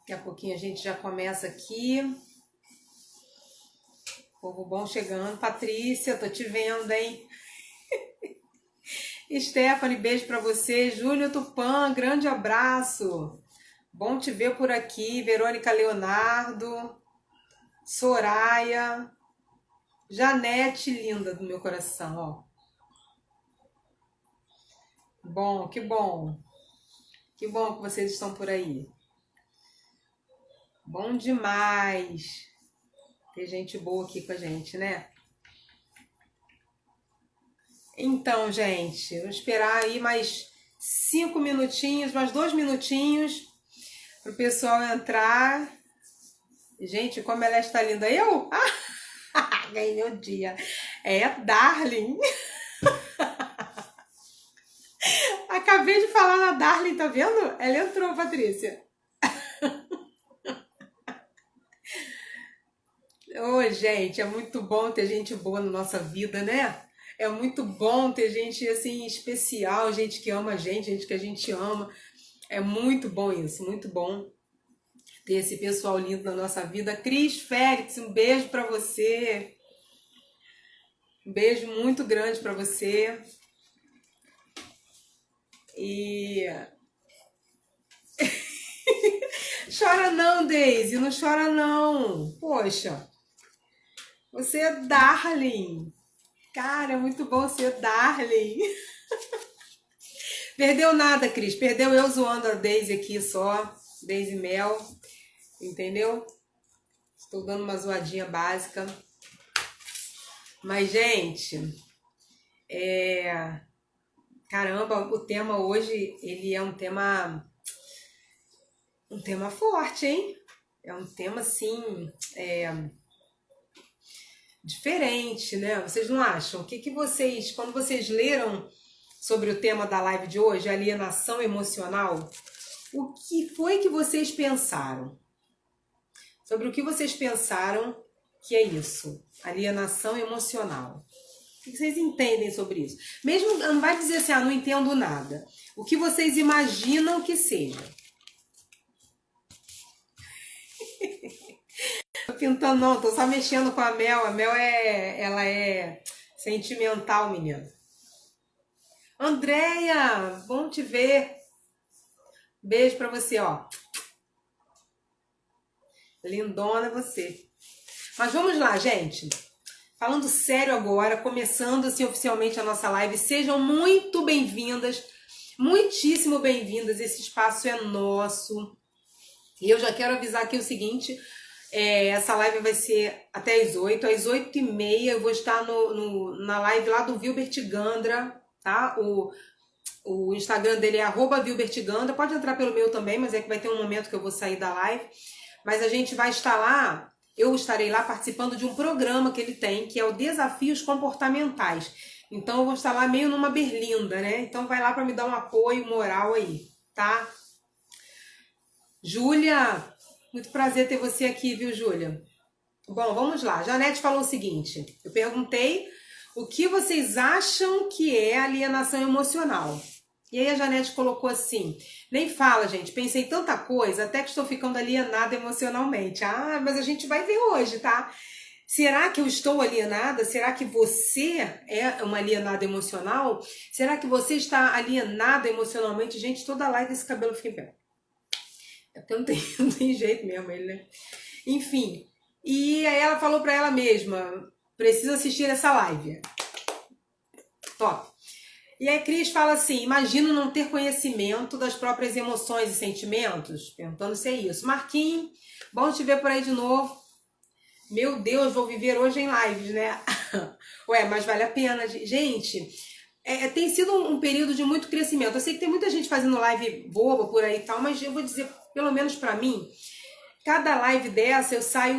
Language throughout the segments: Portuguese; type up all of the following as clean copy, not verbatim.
Daqui a pouquinho a gente já começa aqui. Povo bom chegando. Patrícia, tô te vendo, hein? Stephanie, beijo pra você. Júnior Tupã, grande abraço. Bom te ver por aqui. Verônica Leonardo. Soraya. Janete, linda do meu coração, ó. Bom, que bom. Que bom que vocês estão por aí. Bom demais ter gente boa aqui com a gente, né? Então, gente, vou esperar aí mais 5 minutinhos, mais 2 minutinhos para o pessoal entrar. Gente, como ela está linda. Eu? Ganhei meu dia. É, Darling. Acabei de falar na Darling, tá vendo? Ela entrou, Patrícia. Ô, gente, é muito bom ter gente boa na nossa vida, né? É muito bom ter gente assim especial, gente que ama a gente que a gente ama. É muito bom isso, muito bom ter esse pessoal lindo na nossa vida. Cris Félix, um beijo pra você. Um beijo muito grande pra você. E chora não, Daisy, não chora não. Poxa, você é Darling. Cara, é muito bom ser Darling. Perdeu nada, Cris. Perdeu eu zoando a Daisy aqui só. Daisy Mel. Entendeu? Estou dando uma zoadinha básica. Mas, gente, caramba, o tema hoje, ele é um tema forte, hein? É um tema, assim, diferente, né? Vocês não acham? O que vocês, quando vocês leram sobre o tema da live de hoje, alienação emocional, o que foi que vocês pensaram? Sobre o que vocês pensaram que é isso? Alienação emocional. O que vocês entendem sobre isso? Mesmo, não vai dizer assim, não entendo nada. O que vocês imaginam que seja? Tô pintando não, tô só mexendo com a Mel. A Mel ela é sentimental, menina. Andréia, bom te ver. Beijo pra você, ó. Lindona você. Mas vamos lá, gente. Falando sério agora, começando assim oficialmente a nossa live, sejam muito bem-vindas, muitíssimo bem-vindas. Esse espaço é nosso. E eu já quero avisar aqui o seguinte, essa live vai ser até às 8. Às 8h30 eu vou estar na live lá do Vilbert Gandra, tá? O Instagram dele é @VilbertGandra. Pode entrar pelo meu também, mas é que vai ter um momento que eu vou sair da live. Mas a gente vai estar lá, eu estarei lá participando de um programa que ele tem, que é o Desafios Comportamentais. Então eu vou estar lá meio numa berlinda, né? Então vai lá para me dar um apoio moral aí, tá? Júlia, muito prazer ter você aqui, viu, Júlia? Bom, vamos lá. Janete falou o seguinte, eu perguntei o que vocês acham que é alienação emocional. E aí a Janete colocou assim, nem fala, gente, pensei tanta coisa, até que estou ficando alienada emocionalmente. Ah, mas a gente vai ver hoje, tá? Será que eu estou alienada? Será que você é uma alienada emocional? Será que você está alienada emocionalmente? Gente, toda live esse cabelo fica em pé. É porque não tem jeito mesmo ele, né? Enfim, e aí ela falou pra ela mesma, precisa assistir essa live. Top. E aí Cris fala assim, imagino não ter conhecimento das próprias emoções e sentimentos? Perguntando se é isso. Marquinhos, bom te ver por aí de novo. Meu Deus, vou viver hoje em lives, né? Ué, mas vale a pena. Gente, tem sido um período de muito crescimento. Eu sei que tem muita gente fazendo live boba por aí e tal, mas eu vou dizer, pelo menos pra mim, cada live dessa eu saio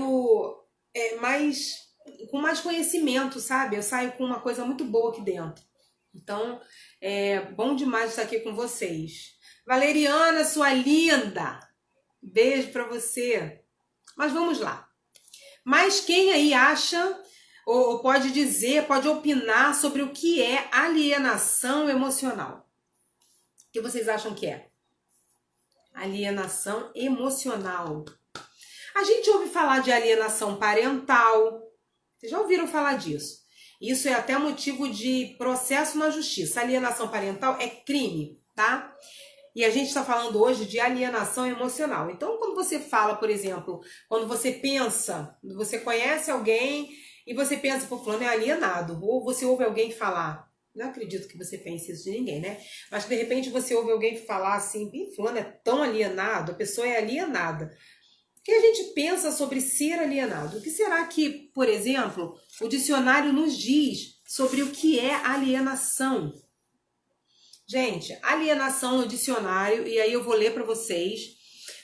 com mais conhecimento, sabe? Eu saio com uma coisa muito boa aqui dentro. Então, é bom demais estar aqui com vocês. Valeriana, sua linda! Beijo pra você. Mas vamos lá. Mas quem aí acha, ou pode dizer, pode opinar sobre o que é alienação emocional? O que vocês acham que é? Alienação emocional. A gente ouve falar de alienação parental. Vocês já ouviram falar disso? Isso é até motivo de processo na justiça. Alienação parental é crime, tá? E a gente está falando hoje de alienação emocional. Então, quando você fala, por exemplo, quando você pensa, você conhece alguém e você pensa, pô, fulano é alienado. Ou você ouve alguém falar, não acredito que você pense isso de ninguém, né? Mas de repente você ouve alguém falar assim, fulano é tão alienado, a pessoa é alienada. O que a gente pensa sobre ser alienado? O que será que, por exemplo, o dicionário nos diz sobre o que é alienação? Gente, alienação no dicionário, e aí eu vou ler para vocês.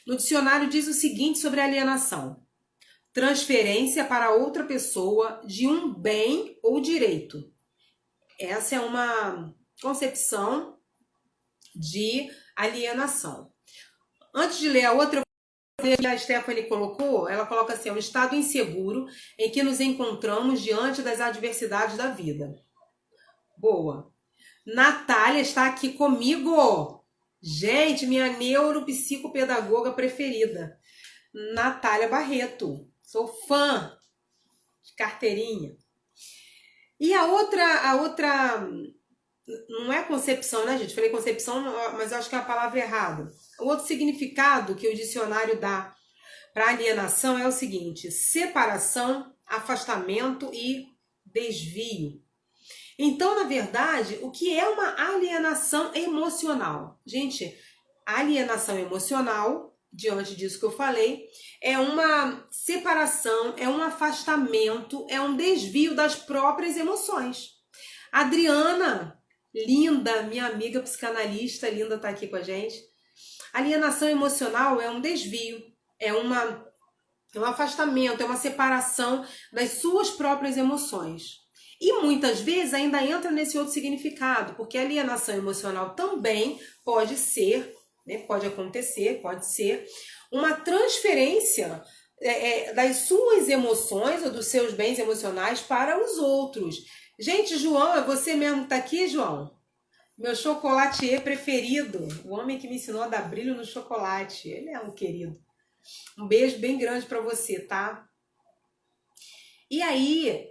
No dicionário diz o seguinte sobre alienação: transferência para outra pessoa de um bem ou direito. Essa é uma concepção de alienação. Antes de ler a outra, a Stephanie colocou, ela coloca assim: é um estado inseguro em que nos encontramos diante das adversidades da vida. Boa. Natália está aqui comigo. Gente, minha neuropsicopedagoga preferida. Natália Barreto. Sou fã de carteirinha. E a outra não é concepção, né, gente? Falei concepção, mas eu acho que é a palavra errada. O outro significado que o dicionário dá para alienação é o seguinte: separação, afastamento e desvio. Então, na verdade, o que é uma alienação emocional? Gente, alienação emocional, diante disso que eu falei, é uma separação, é um afastamento, é um desvio das próprias emoções. Afriana, linda, minha amiga psicanalista, linda, tá aqui com a gente. Alienação emocional é um desvio, é um afastamento, é uma separação das suas próprias emoções. E muitas vezes ainda entra nesse outro significado, porque a alienação emocional também pode ser, né, pode acontecer, pode ser uma transferência das suas emoções ou dos seus bens emocionais para os outros. Gente, João, é você mesmo que tá aqui, João? Meu chocolatier preferido, o homem que me ensinou a dar brilho no chocolate. Ele é um querido. Um beijo bem grande para você, tá? E aí,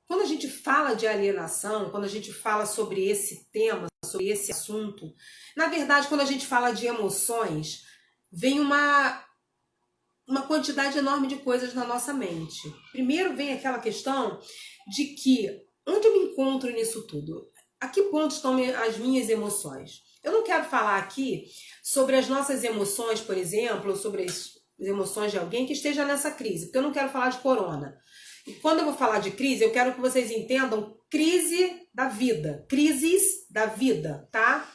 quando a gente fala de alienação, quando a gente fala sobre esse tema, sobre esse assunto, na verdade, quando a gente fala de emoções, vem uma quantidade enorme de coisas na nossa mente. Primeiro vem aquela questão de que, onde eu me encontro nisso tudo? A que ponto estão as minhas emoções? Eu não quero falar aqui sobre as nossas emoções, por exemplo, ou sobre as emoções de alguém que esteja nessa crise, porque eu não quero falar de corona. E quando eu vou falar de crise, eu quero que vocês entendam crise da vida, crises da vida, tá?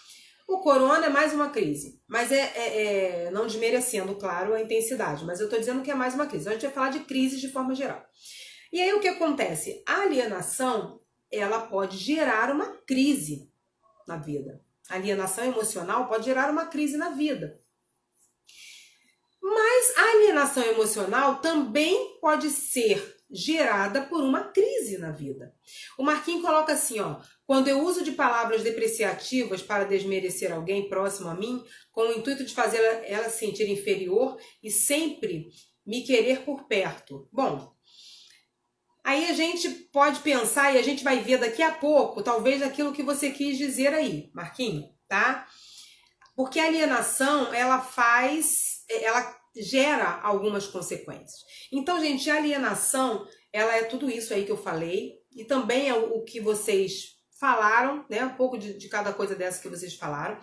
O corona é mais uma crise, mas não desmerecendo, claro, a intensidade, mas eu tô dizendo que é mais uma crise. Então, a gente vai falar de crises de forma geral. E aí o que acontece? A alienação, ela pode gerar uma crise na vida. A alienação emocional pode gerar uma crise na vida. Mas a alienação emocional também pode ser gerada por uma crise na vida. O Marquinhos coloca assim, ó: quando eu uso de palavras depreciativas para desmerecer alguém próximo a mim, com o intuito de fazer ela se sentir inferior e sempre me querer por perto. Bom, aí a gente pode pensar, e a gente vai ver daqui a pouco, talvez aquilo que você quis dizer aí, Marquinhos, tá? Porque a alienação, ela gera algumas consequências. Então, gente, a alienação, ela é tudo isso aí que eu falei, e também é o que vocês falaram, né? Um pouco de cada coisa dessa que vocês falaram.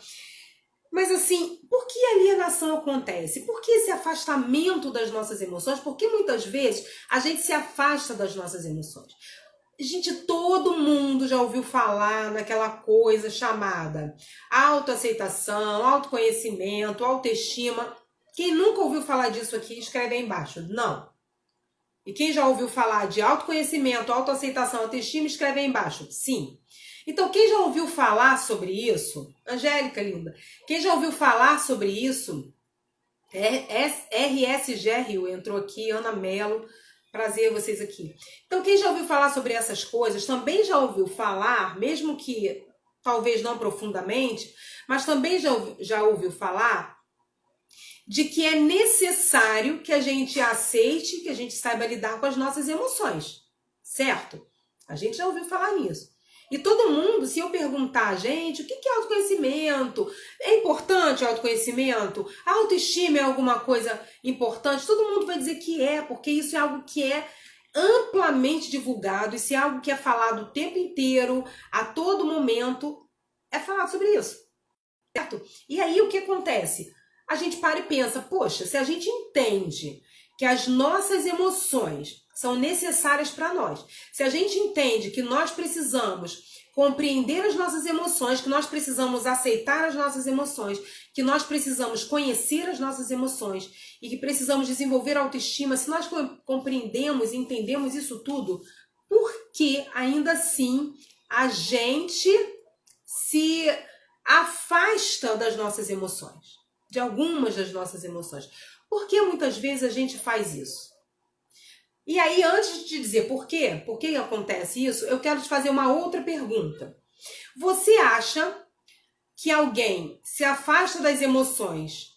Mas assim, por que a alienação acontece? Por que esse afastamento das nossas emoções? Porque muitas vezes a gente se afasta das nossas emoções. Gente, todo mundo já ouviu falar naquela coisa chamada autoaceitação, autoconhecimento, autoestima. Quem nunca ouviu falar disso aqui, escreve aí embaixo. Não. E quem já ouviu falar de autoconhecimento, autoaceitação, autoestima, escreve aí embaixo. Sim. Então, quem já ouviu falar sobre isso? Angélica, linda. Quem já ouviu falar sobre isso? RSGRU entrou aqui, Ana Mello. Prazer vocês aqui. Então, quem já ouviu falar sobre essas coisas, também já ouviu falar, mesmo que talvez não profundamente, mas também já ouviu falar de que é necessário que a gente aceite, que a gente saiba lidar com as nossas emoções, certo? A gente já ouviu falar nisso. E todo mundo, se eu perguntar, gente, o que é autoconhecimento? É importante o autoconhecimento? A autoestima é alguma coisa importante? Todo mundo vai dizer que é, porque isso é algo que é amplamente divulgado, isso é algo que é falado o tempo inteiro, a todo momento, é falado sobre isso, certo? E aí o que acontece? A gente para e pensa, poxa, se a gente entende que as nossas emoções são necessárias para nós, se a gente entende que nós precisamos compreender as nossas emoções, que nós precisamos aceitar as nossas emoções, que nós precisamos conhecer as nossas emoções e que precisamos desenvolver autoestima, se nós compreendemos e entendemos isso tudo, por que ainda assim a gente se afasta das nossas emoções, de algumas das nossas emoções? Por que muitas vezes a gente faz isso? E aí, antes de te dizer por que acontece isso, eu quero te fazer uma outra pergunta. Você acha que alguém se afasta das emoções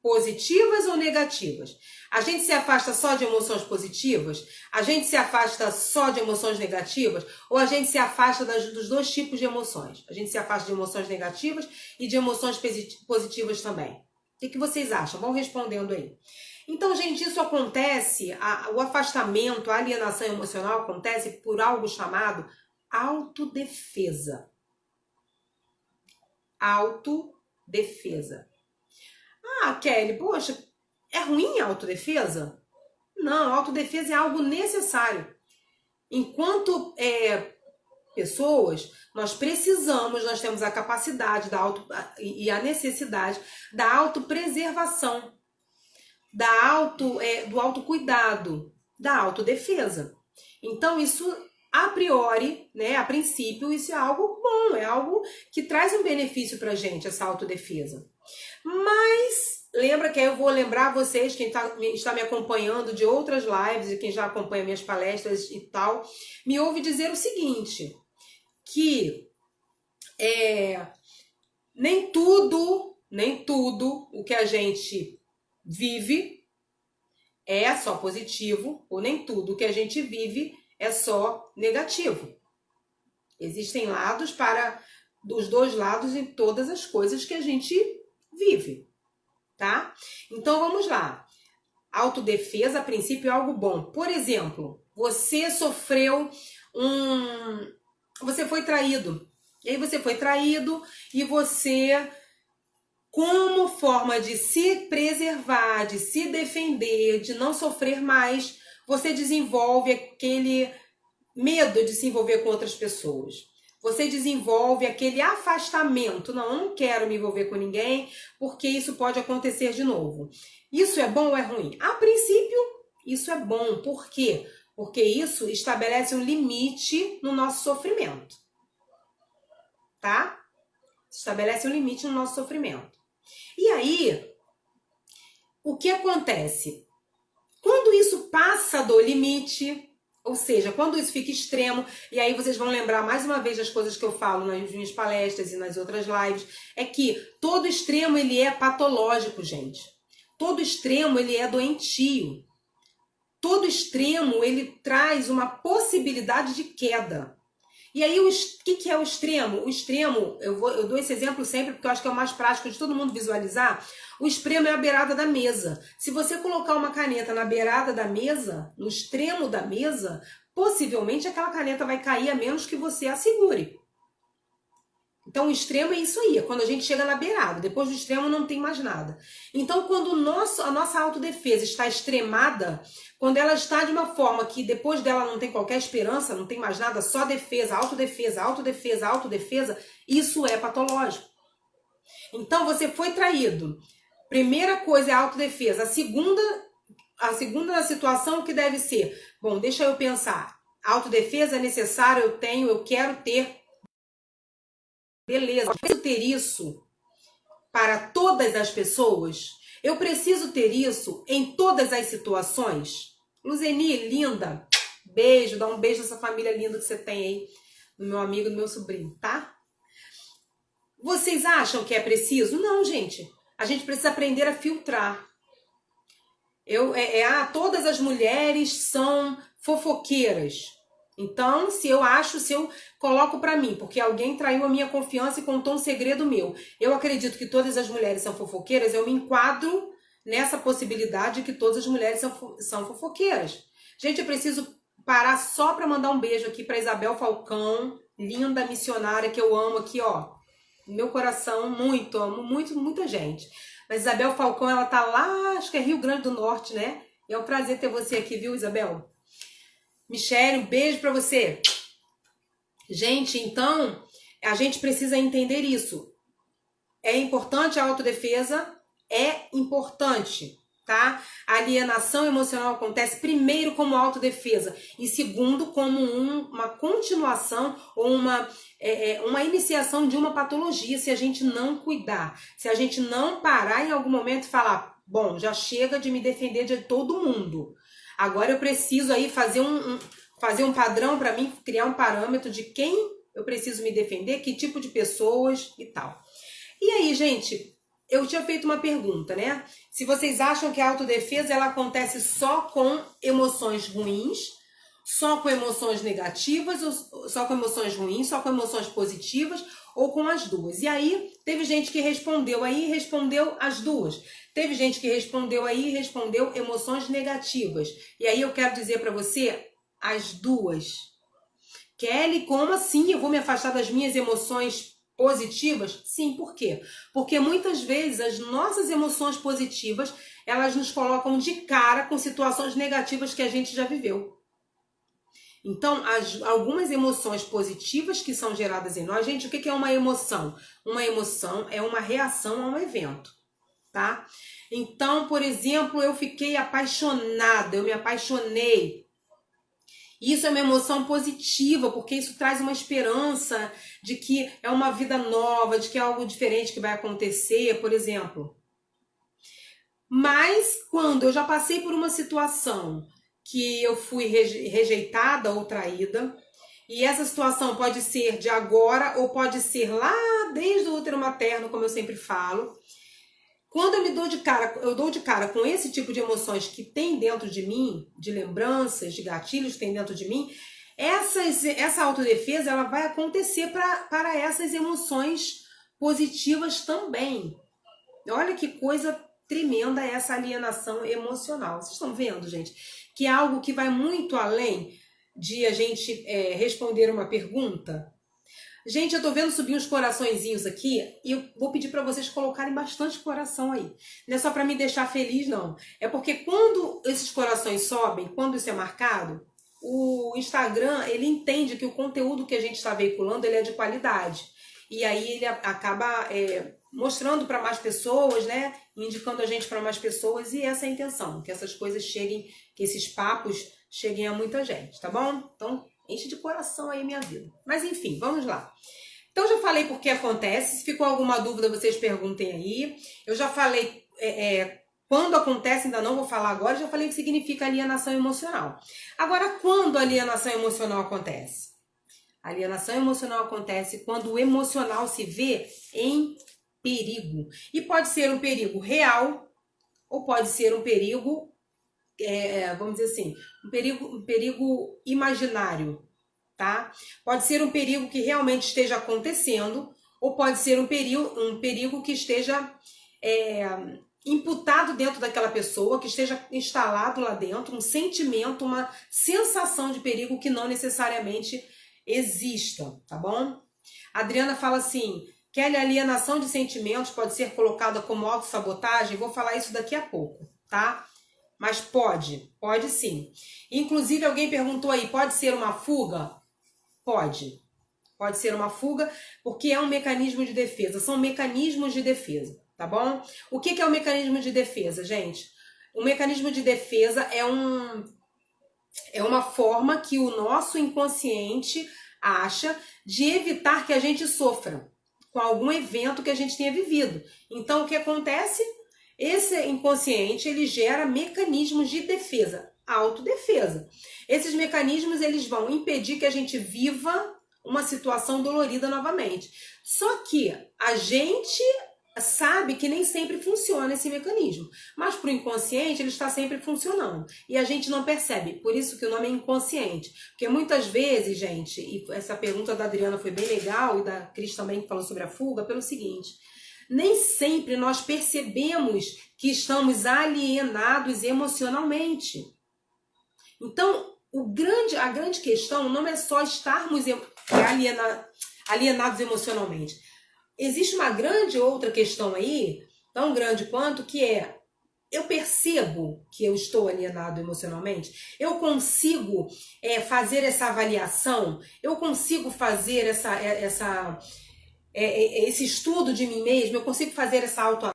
positivas ou negativas? A gente se afasta só de emoções positivas? A gente se afasta só de emoções negativas? Ou a gente se afasta dos dois tipos de emoções? A gente se afasta de emoções negativas e de emoções positivas também. O que vocês acham? Vão respondendo aí. Então, gente, isso acontece, o afastamento, a alienação emocional acontece por algo chamado autodefesa. Autodefesa. Ah, Kelly, poxa, é ruim a autodefesa? Não, a autodefesa é algo necessário. Enquanto pessoas, nós temos a capacidade e a necessidade da autopreservação, do autocuidado, da autodefesa. Então, isso, a priori, né, a princípio, isso é algo bom, é algo que traz um benefício pra gente, essa autodefesa. Mas, lembra que aí eu vou lembrar vocês, quem está me acompanhando de outras lives e quem já acompanha minhas palestras e tal, me ouve dizer o seguinte, que nem tudo o que a gente vive é só positivo, ou nem tudo que a gente vive é só negativo. Existem lados para os dois lados em todas as coisas que a gente vive, tá? Então vamos lá. Autodefesa, a princípio, é algo bom. Por exemplo, você você foi traído. E aí você foi traído e você, como forma de se preservar, de se defender, de não sofrer mais, você desenvolve aquele medo de se envolver com outras pessoas. Você desenvolve aquele afastamento. Não, eu não quero me envolver com ninguém, porque isso pode acontecer de novo. Isso é bom ou é ruim? A princípio, isso é bom. Por quê? Porque isso estabelece um limite no nosso sofrimento. Tá? Estabelece um limite no nosso sofrimento. E aí, o que acontece? Quando isso passa do limite, ou seja, quando isso fica extremo, e aí vocês vão lembrar mais uma vez das coisas que eu falo nas minhas palestras e nas outras lives, é que todo extremo ele é patológico, gente. Todo extremo ele é doentio. Todo extremo ele traz uma possibilidade de queda. E aí, o que é o extremo? O extremo, eu dou esse exemplo sempre porque eu acho que é o mais prático de todo mundo visualizar. O extremo é a beirada da mesa. Se você colocar uma caneta na beirada da mesa, no extremo da mesa, possivelmente aquela caneta vai cair a menos que você a segure. Então, o extremo é isso aí, é quando a gente chega na beirada. Depois do extremo não tem mais nada. Então, quando a nossa autodefesa está extremada, quando ela está de uma forma que depois dela não tem qualquer esperança, não tem mais nada, só defesa, autodefesa, autodefesa, autodefesa, isso é patológico. Então, você foi traído. Primeira coisa é a autodefesa. A segunda situação que deve ser, bom, deixa eu pensar. A autodefesa é necessária, eu quero ter. Beleza, eu preciso ter isso para todas as pessoas? Eu preciso ter isso em todas as situações? Luzeni, linda, beijo, dá um beijo nessa família linda que você tem aí, do meu amigo, do meu sobrinho, tá? Vocês acham que é preciso? Não, gente. a gente precisa aprender a filtrar. Todas as mulheres são fofoqueiras. Então, se eu coloco pra mim, porque alguém traiu a minha confiança e contou um segredo meu, eu acredito que todas as mulheres são fofoqueiras, eu me enquadro nessa possibilidade de que todas as mulheres são fofoqueiras. Gente, eu preciso parar só pra mandar um beijo aqui pra Isabel Falcão, linda missionária que eu amo aqui, ó. Meu coração, muito, amo muito, muita gente. Mas Isabel Falcão, ela tá lá, acho que é Rio Grande do Norte, né? E é um prazer ter você aqui, viu, Isabel? Michele, um beijo pra você. Gente, então, a gente precisa entender isso. É importante a autodefesa? É importante, tá? A alienação emocional acontece primeiro como autodefesa e segundo como uma continuação ou uma iniciação de uma patologia se a gente não cuidar. Se a gente não parar em algum momento e falar, bom, já chega de me defender de todo mundo. Agora eu preciso aí fazer um padrão para mim, criar um parâmetro de quem eu preciso me defender, que tipo de pessoas e tal. E aí, gente, eu tinha feito uma pergunta, né? Se vocês acham que a autodefesa ela acontece só com emoções ruins, só com emoções negativas, ou só com emoções ruins, só com emoções positivas, ou com as duas. E aí, teve gente que respondeu as duas. Teve gente que respondeu emoções negativas. E aí eu quero dizer para você, as duas. Kelly, como assim? Eu vou me afastar das minhas emoções positivas? Sim, por quê? Porque muitas vezes as nossas emoções positivas, elas nos colocam de cara com situações negativas que a gente já viveu. Então, algumas emoções positivas que são geradas em nós, gente, o que é uma emoção? Uma emoção é uma reação a um evento, tá? Então, por exemplo, eu fiquei apaixonada, eu me apaixonei. Isso é uma emoção positiva, porque isso traz uma esperança de que é uma vida nova, de que é algo diferente que vai acontecer, por exemplo. Mas quando eu já passei por uma situação que eu fui rejeitada ou traída, e essa situação pode ser de agora ou pode ser lá desde o útero materno, como eu sempre falo. Quando eu dou de cara com esse tipo de emoções que tem dentro de mim, de lembranças, de gatilhos que tem dentro de mim, essa autodefesa ela vai acontecer para essas emoções positivas também. Olha que coisa tremenda essa alienação emocional. Vocês estão vendo, gente? Que é algo que vai muito além de a gente responder uma pergunta. Gente, eu tô vendo subir uns coraçõezinhos aqui e eu vou pedir para vocês colocarem bastante coração aí. Não é só para me deixar feliz, não. É porque quando esses corações sobem, quando isso é marcado, o Instagram, ele entende que o conteúdo que a gente está veiculando, ele é de qualidade. E aí ele acaba mostrando para mais pessoas, né? Indicando a gente para mais pessoas, e essa é a intenção, que essas coisas cheguem, que esses papos cheguem a muita gente, tá bom? Então, enche de coração aí minha vida. Mas enfim, vamos lá. Então, já falei por que acontece. Se ficou alguma dúvida, vocês perguntem aí. Eu já falei quando acontece, ainda não vou falar agora, já falei o que significa alienação emocional. Agora, quando a alienação emocional acontece? A alienação emocional acontece quando o emocional se vê em perigo. E pode ser um perigo real ou pode ser um perigo vamos dizer assim, um perigo imaginário, tá? Pode ser um perigo que realmente esteja acontecendo, ou pode ser um perigo que esteja imputado dentro daquela pessoa, que esteja instalado lá dentro, um sentimento, uma sensação de perigo que não necessariamente exista, tá bom? A Adriana fala assim, que a alienação de sentimentos pode ser colocada como autossabotagem, vou falar isso daqui a pouco, tá? Mas pode sim. Inclusive, alguém perguntou aí, pode ser uma fuga? Pode. Pode ser uma fuga, porque é um mecanismo de defesa. São mecanismos de defesa, tá bom? O que é o mecanismo de defesa, gente? O mecanismo de defesa é uma forma que o nosso inconsciente acha de evitar que a gente sofra com algum evento que a gente tenha vivido. Então, o que acontece? Esse inconsciente, ele gera mecanismos de defesa, autodefesa. Esses mecanismos, eles vão impedir que a gente viva uma situação dolorida novamente. Só que a gente sabe que nem sempre funciona esse mecanismo, mas para o inconsciente ele está sempre funcionando e a gente não percebe, por isso que o nome é inconsciente, porque muitas vezes, gente, e essa pergunta da Adriana foi bem legal e da Cris também que falou sobre a fuga, pelo seguinte, nem sempre nós percebemos que estamos alienados emocionalmente. Então, a grande questão não é só estarmos alienados emocionalmente. Existe uma grande outra questão aí, tão grande quanto, que é, eu percebo que eu estou alienado emocionalmente? Eu consigo fazer essa avaliação? Eu consigo fazer esse estudo de mim mesmo? Eu consigo fazer essa autoanálise?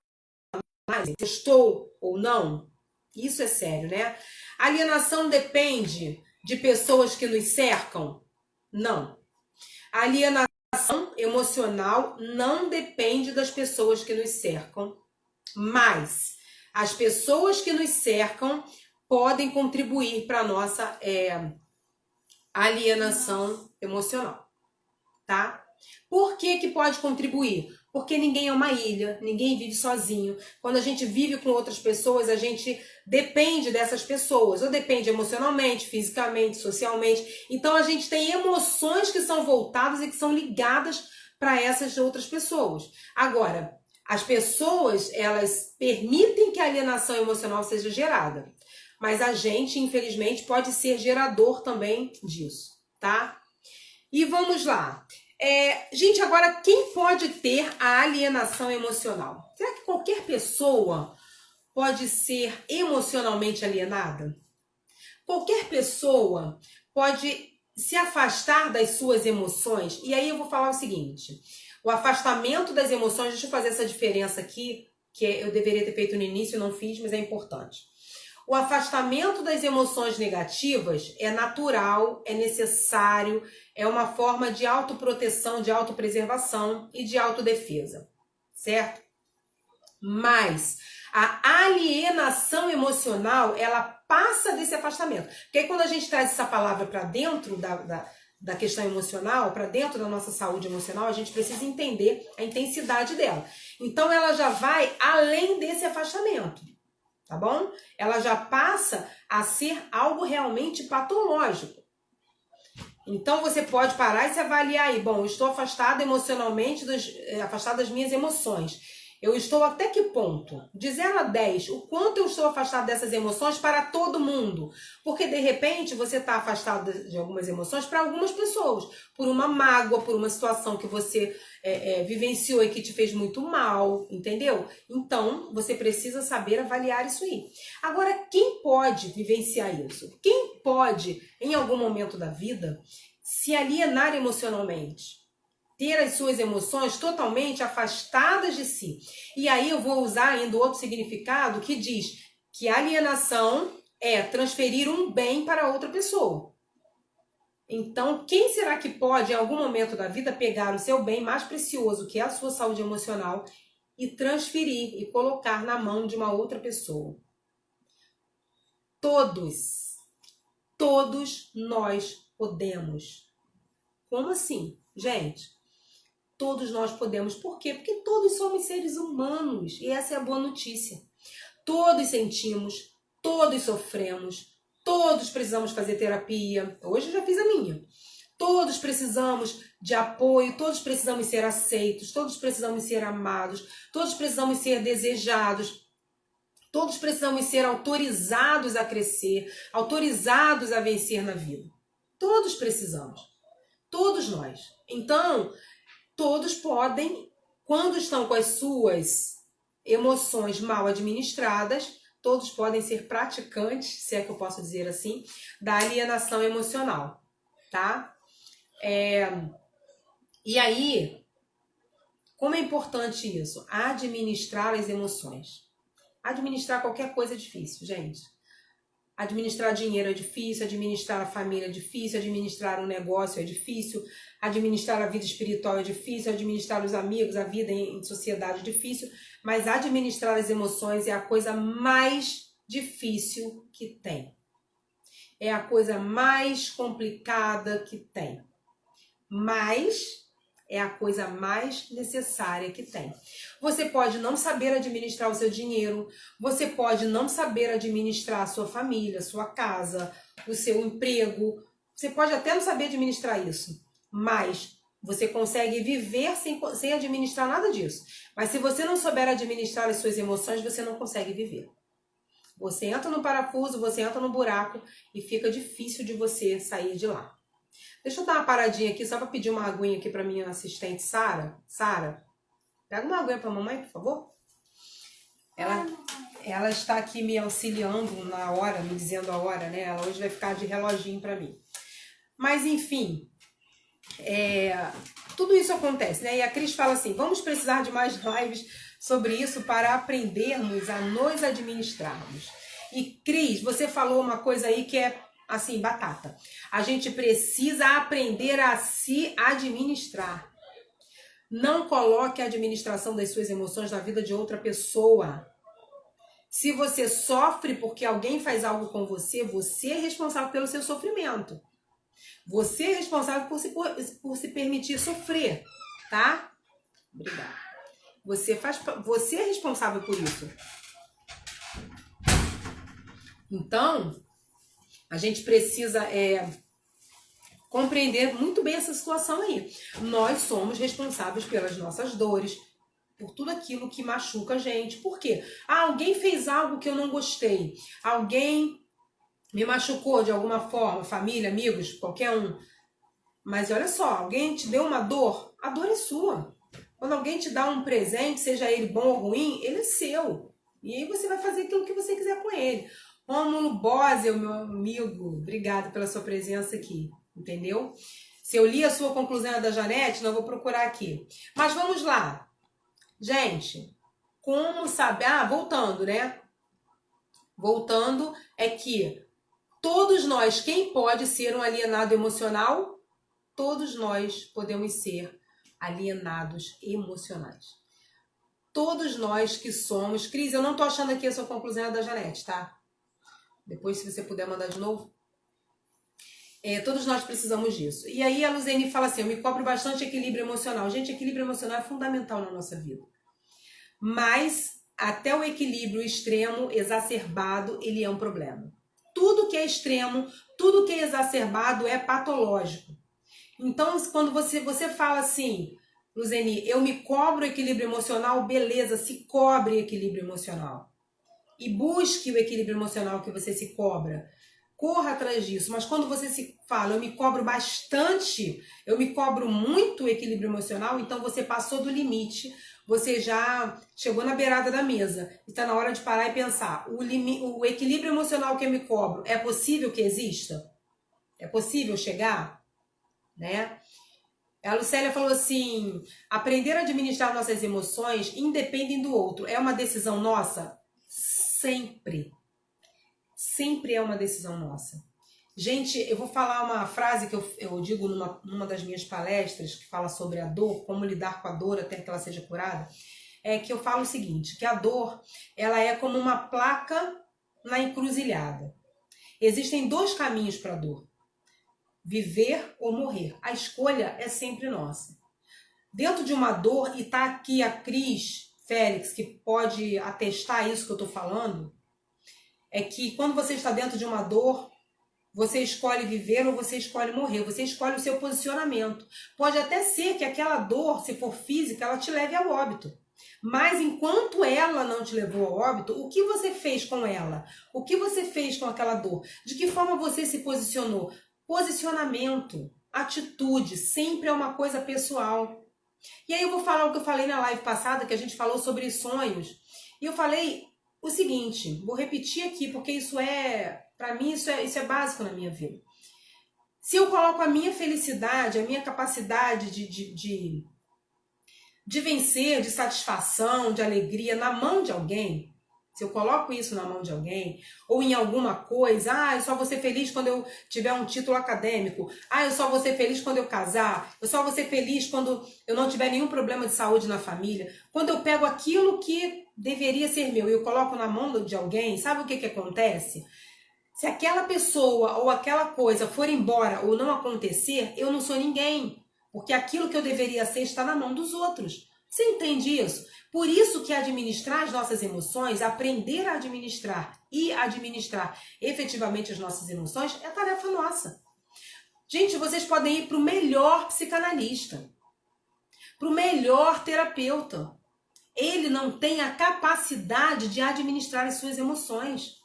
Se eu estou ou não? Isso é sério, né? A alienação depende de pessoas que nos cercam? Não. A alienação emocional não depende das pessoas que nos cercam, mas as pessoas que nos cercam podem contribuir para a nossa alienação emocional, tá? Por que pode contribuir? Porque ninguém é uma ilha, ninguém vive sozinho. Quando a gente vive com outras pessoas, a gente depende dessas pessoas, ou depende emocionalmente, fisicamente, socialmente. Então a gente tem emoções que são voltadas e que são ligadas para essas outras pessoas. Agora, as pessoas, elas permitem que a alienação emocional seja gerada, mas a gente, infelizmente, pode ser gerador também disso, tá? E vamos lá. Gente, agora, quem pode ter a alienação emocional? Será que qualquer pessoa pode ser emocionalmente alienada? Qualquer pessoa pode se afastar das suas emoções? E aí eu vou falar o seguinte, o afastamento das emoções, deixa eu fazer essa diferença aqui, que eu deveria ter feito no início e não fiz, mas é importante. O afastamento das emoções negativas é natural, é necessário, é uma forma de autoproteção, de autopreservação e de autodefesa, certo? Mas a alienação emocional, ela passa desse afastamento. Porque aí quando a gente traz essa palavra para dentro da questão emocional, para dentro da nossa saúde emocional, a gente precisa entender a intensidade dela. Então ela já vai além desse afastamento. Tá bom? Ela já passa a ser algo realmente patológico. Então você pode parar e se avaliar aí. Bom, eu estou afastado emocionalmente, afastado das minhas emoções. Eu estou até que ponto? De 0 a 10, o quanto eu estou afastado dessas emoções para todo mundo? Porque de repente você está afastado de algumas emoções para algumas pessoas. Por uma mágoa, por uma situação que você vivenciou e que te fez muito mal, entendeu? Então, você precisa saber avaliar isso aí. Agora, quem pode vivenciar isso? Quem pode, em algum momento da vida, se alienar emocionalmente? Ter as suas emoções totalmente afastadas de si. E aí eu vou usar ainda outro significado que diz que alienação é transferir um bem para outra pessoa. Então, quem será que pode, em algum momento da vida, pegar o seu bem mais precioso, que é a sua saúde emocional, e transferir e colocar na mão de uma outra pessoa? Todos nós podemos. Como assim? Gente, todos nós podemos. Por quê? Porque todos somos seres humanos. E essa é a boa notícia. Todos sentimos, todos sofremos, todos precisamos fazer terapia. Hoje eu já fiz a minha. Todos precisamos de apoio, todos precisamos ser aceitos, todos precisamos ser amados, todos precisamos ser desejados, todos precisamos ser autorizados a crescer, autorizados a vencer na vida. Todos precisamos. Todos nós. Então, todos podem, quando estão com as suas emoções mal administradas, todos podem ser praticantes, se é que eu posso dizer assim, da alienação emocional, tá? E aí, como é importante isso? Administrar as emoções. Administrar qualquer coisa é difícil, gente. Administrar dinheiro é difícil, administrar a família é difícil, administrar um negócio é difícil, administrar a vida espiritual é difícil, administrar os amigos, a vida em sociedade é difícil, mas administrar as emoções é a coisa mais difícil que tem. É a coisa mais complicada que tem. Mas é a coisa mais necessária que tem. Você pode não saber administrar o seu dinheiro, você pode não saber administrar a sua família, a sua casa, o seu emprego, você pode até não saber administrar isso, mas você consegue viver sem administrar nada disso. Mas se você não souber administrar as suas emoções, você não consegue viver. Você entra no parafuso, você entra no buraco e fica difícil de você sair de lá. Deixa eu dar uma paradinha aqui, só para pedir uma aguinha aqui para minha assistente Sara. Sara, pega uma aguinha para mamãe, por favor. Ela está aqui me auxiliando na hora, me dizendo a hora, né? Ela hoje vai ficar de reloginho para mim. Mas, enfim, tudo isso acontece, né? E a Cris fala assim, vamos precisar de mais lives sobre isso para aprendermos a nos administrarmos. E, Cris, você falou uma coisa aí que é assim, batata. A gente precisa aprender a se administrar. Não coloque a administração das suas emoções na vida de outra pessoa. Se você sofre porque alguém faz algo com você, você é responsável pelo seu sofrimento. Você é responsável por se permitir sofrer, tá? Obrigada. Você é responsável por isso. Então, a gente precisa compreender muito bem essa situação aí. Nós somos responsáveis pelas nossas dores, por tudo aquilo que machuca a gente. Por quê? Alguém fez algo que eu não gostei. Alguém me machucou de alguma forma, família, amigos, qualquer um. Mas olha só, alguém te deu uma dor, a dor é sua. Quando alguém te dá um presente, seja ele bom ou ruim, ele é seu. E aí você vai fazer aquilo que você quiser com ele. Rômulo Bosel, meu amigo, obrigado pela sua presença aqui, entendeu? Se eu li a sua conclusão da Janete, não vou procurar aqui. Mas vamos lá. Gente, como saber... voltando, né? Voltando é que todos nós, quem pode ser um alienado emocional? Todos nós podemos ser alienados emocionais. Todos nós que somos... Cris, eu não tô achando aqui a sua conclusão da Janete, tá? Depois, se você puder mandar de novo. Todos nós precisamos disso. E aí a Luzene fala assim, eu me cobro bastante equilíbrio emocional. Gente, equilíbrio emocional é fundamental na nossa vida. Mas até o equilíbrio extremo, exacerbado, ele é um problema. Tudo que é extremo, tudo que é exacerbado é patológico. Então, quando você fala assim, Luzene, eu me cobro equilíbrio emocional, beleza, se cobre equilíbrio emocional. E busque o equilíbrio emocional que você se cobra. Corra atrás disso. Mas quando você se fala, eu me cobro bastante, eu me cobro muito o equilíbrio emocional, então você passou do limite, você já chegou na beirada da mesa. E está na hora de parar e pensar, o equilíbrio emocional que eu me cobro, é possível que exista? É possível chegar? Né? A Lucélia falou assim, aprender a administrar nossas emoções independem do outro. É uma decisão nossa? Sempre. Sempre é uma decisão nossa. Gente, eu vou falar uma frase que eu digo numa das minhas palestras, que fala sobre a dor, como lidar com a dor até que ela seja curada, que eu falo o seguinte, que a dor, ela é como uma placa na encruzilhada. Existem dois caminhos para a dor. Viver ou morrer. A escolha é sempre nossa. Dentro de uma dor, e tá aqui a Cris Félix, que pode atestar isso que eu estou falando, é que quando você está dentro de uma dor, você escolhe viver ou você escolhe morrer, você escolhe o seu posicionamento. Pode até ser que aquela dor, se for física, ela te leve ao óbito. Mas enquanto ela não te levou ao óbito, o que você fez com ela? O que você fez com aquela dor? De que forma você se posicionou? Posicionamento, atitude, sempre é uma coisa pessoal. E aí eu vou falar o que eu falei na live passada, que a gente falou sobre sonhos. E eu falei o seguinte, vou repetir aqui, porque isso para mim, isso é básico na minha vida. Se eu coloco a minha felicidade, a minha capacidade de vencer, de satisfação, de alegria na mão de alguém, se eu coloco isso na mão de alguém, ou em alguma coisa, eu só vou ser feliz quando eu tiver um título acadêmico, eu só vou ser feliz quando eu casar, eu só vou ser feliz quando eu não tiver nenhum problema de saúde na família. Quando eu pego aquilo que deveria ser meu e eu coloco na mão de alguém, sabe o que acontece? Se aquela pessoa ou aquela coisa for embora ou não acontecer, eu não sou ninguém. Porque aquilo que eu deveria ser está na mão dos outros. Você entende isso? Por isso que administrar as nossas emoções, aprender a administrar e administrar efetivamente as nossas emoções é tarefa nossa. Gente, vocês podem ir para o melhor psicanalista, para o melhor terapeuta. Ele não tem a capacidade de administrar as suas emoções.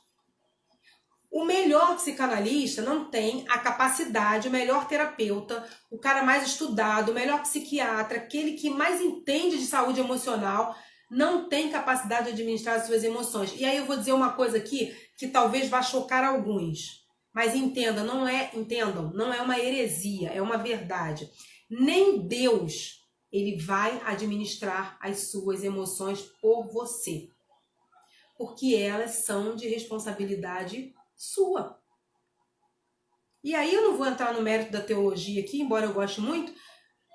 O melhor psicanalista não tem a capacidade, o melhor terapeuta, o cara mais estudado, o melhor psiquiatra, aquele que mais entende de saúde emocional, não tem capacidade de administrar as suas emoções. E aí eu vou dizer uma coisa aqui que talvez vá chocar alguns. Mas entendam, não é uma heresia, é uma verdade. Nem Deus, ele vai administrar as suas emoções por você. Porque elas são de responsabilidade sua. E aí eu não vou entrar no mérito da teologia aqui, embora eu goste muito,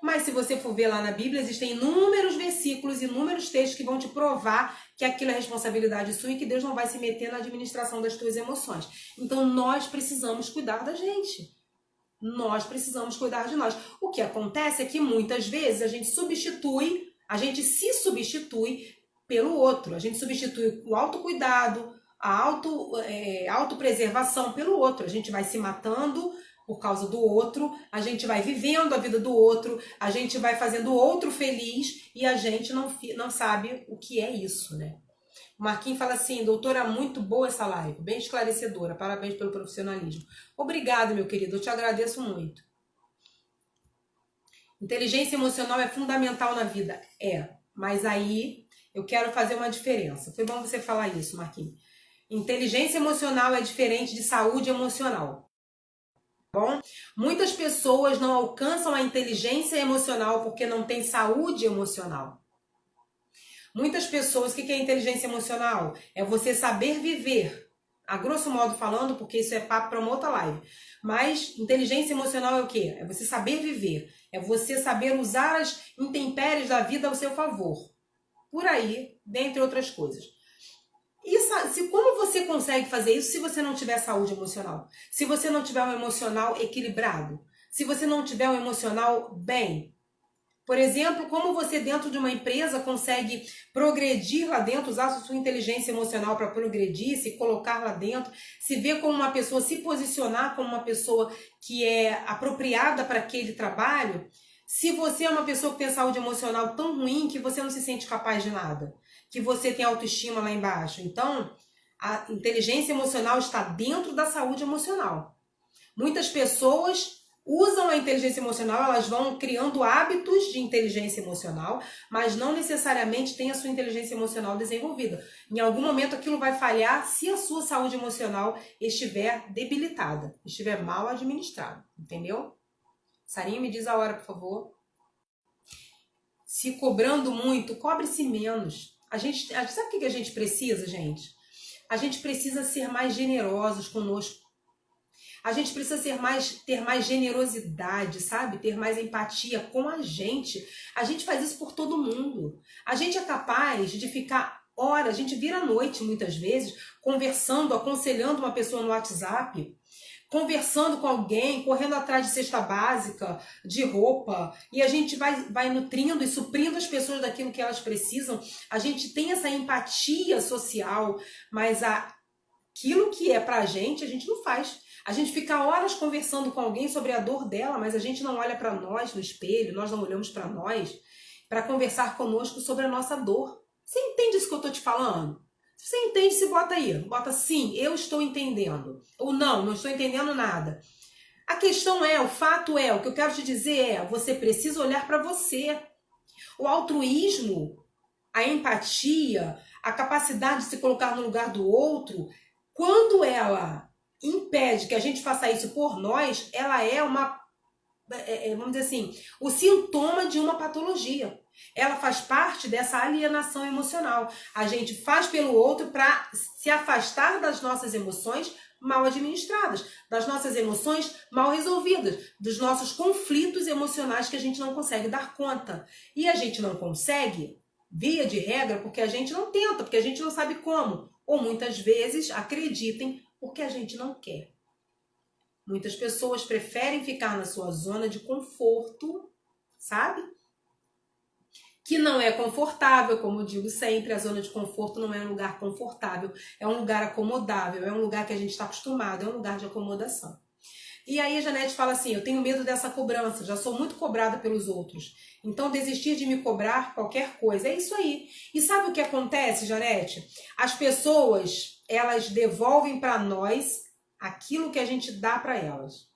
mas se você for ver lá na Bíblia, existem inúmeros versículos, inúmeros textos que vão te provar que aquilo é responsabilidade sua e que Deus não vai se meter na administração das tuas emoções. Então nós precisamos cuidar da gente. Nós precisamos cuidar de nós. O que acontece é que muitas vezes a gente se substitui pelo outro. A gente substitui o autocuidado, a autopreservação pelo outro. A gente vai se matando por causa do outro, a gente vai vivendo a vida do outro, a gente vai fazendo o outro feliz e a gente não sabe o que é isso, né? O Marquinhos fala assim, doutora, muito boa essa live, bem esclarecedora, parabéns pelo profissionalismo. Obrigado, meu querido, eu te agradeço muito. Inteligência emocional é fundamental na vida? É, mas aí eu quero fazer uma diferença. Foi bom você falar isso, Marquinhos. Inteligência emocional é diferente de saúde emocional. Bom, muitas pessoas não alcançam a inteligência emocional porque não têm saúde emocional. Muitas pessoas, o que é inteligência emocional? É você saber viver. A grosso modo falando, porque isso é papo para uma outra live. Mas inteligência emocional é o quê? É você saber viver. É você saber usar as intempéries da vida ao seu favor. Por aí, dentre outras coisas. Como você consegue fazer isso se você não tiver saúde emocional? Se você não tiver um emocional equilibrado? Se você não tiver um emocional bem? Por exemplo, como você dentro de uma empresa consegue progredir lá dentro, usar a sua inteligência emocional para progredir, se colocar lá dentro, se ver como uma pessoa, se posicionar como uma pessoa que é apropriada para aquele trabalho, se você é uma pessoa que tem saúde emocional tão ruim que você não se sente capaz de nada, que você tem autoestima lá embaixo. Então, a inteligência emocional está dentro da saúde emocional. Muitas pessoas usam a inteligência emocional, elas vão criando hábitos de inteligência emocional, mas não necessariamente têm a sua inteligência emocional desenvolvida. Em algum momento aquilo vai falhar se a sua saúde emocional estiver debilitada, estiver mal administrada, entendeu? Sarinha, me diz a hora, por favor. Se cobrando muito, cobre-se menos. Sabe o que a gente precisa, gente? A gente precisa ser mais generosos conosco. A gente precisa ter mais generosidade, sabe? Ter mais empatia com a gente. A gente faz isso por todo mundo. A gente é capaz de ficar horas, a gente vira à noite muitas vezes, conversando, aconselhando uma pessoa no WhatsApp, conversando com alguém, correndo atrás de cesta básica, de roupa, e a gente vai nutrindo e suprindo as pessoas daquilo que elas precisam. A gente tem essa empatia social, mas aquilo que é pra gente, a gente não faz. A gente fica horas conversando com alguém sobre a dor dela, mas a gente não olha para nós no espelho, nós não olhamos para nós para conversar conosco sobre a nossa dor. Você entende isso que eu tô te falando? Se você entende, se bota aí. Bota sim, eu estou entendendo. Ou não estou entendendo nada. A questão é, o fato é, o que eu quero te dizer é, você precisa olhar para você. O altruísmo, a empatia, a capacidade de se colocar no lugar do outro, quando ela impede que a gente faça isso por nós, ela é vamos dizer assim, o sintoma de uma patologia. Ela faz parte dessa alienação emocional. A gente faz pelo outro para se afastar das nossas emoções mal administradas, das nossas emoções mal resolvidas, dos nossos conflitos emocionais que a gente não consegue dar conta. E a gente não consegue, via de regra, porque a gente não tenta, porque a gente não sabe como. Ou muitas vezes, acreditem, porque a gente não quer. Muitas pessoas preferem ficar na sua zona de conforto sabe? Que não é confortável, como eu digo sempre, a zona de conforto não é um lugar confortável, é um lugar acomodável, é um lugar que a gente está acostumado, é um lugar de acomodação. E aí a Janete fala assim, eu tenho medo dessa cobrança, já sou muito cobrada pelos outros, então desistir de me cobrar qualquer coisa, é isso aí. E sabe o que acontece, Janete? As pessoas, elas devolvem para nós aquilo que a gente dá para elas.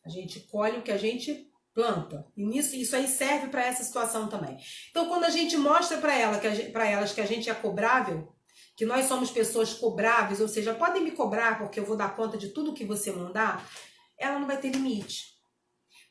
A gente colhe o que a gente planta. E isso aí serve para essa situação também. Então, quando a gente mostra para elas que a gente é cobrável, que nós somos pessoas cobráveis, ou seja, podem me cobrar porque eu vou dar conta de tudo que você mandar, ela não vai ter limite.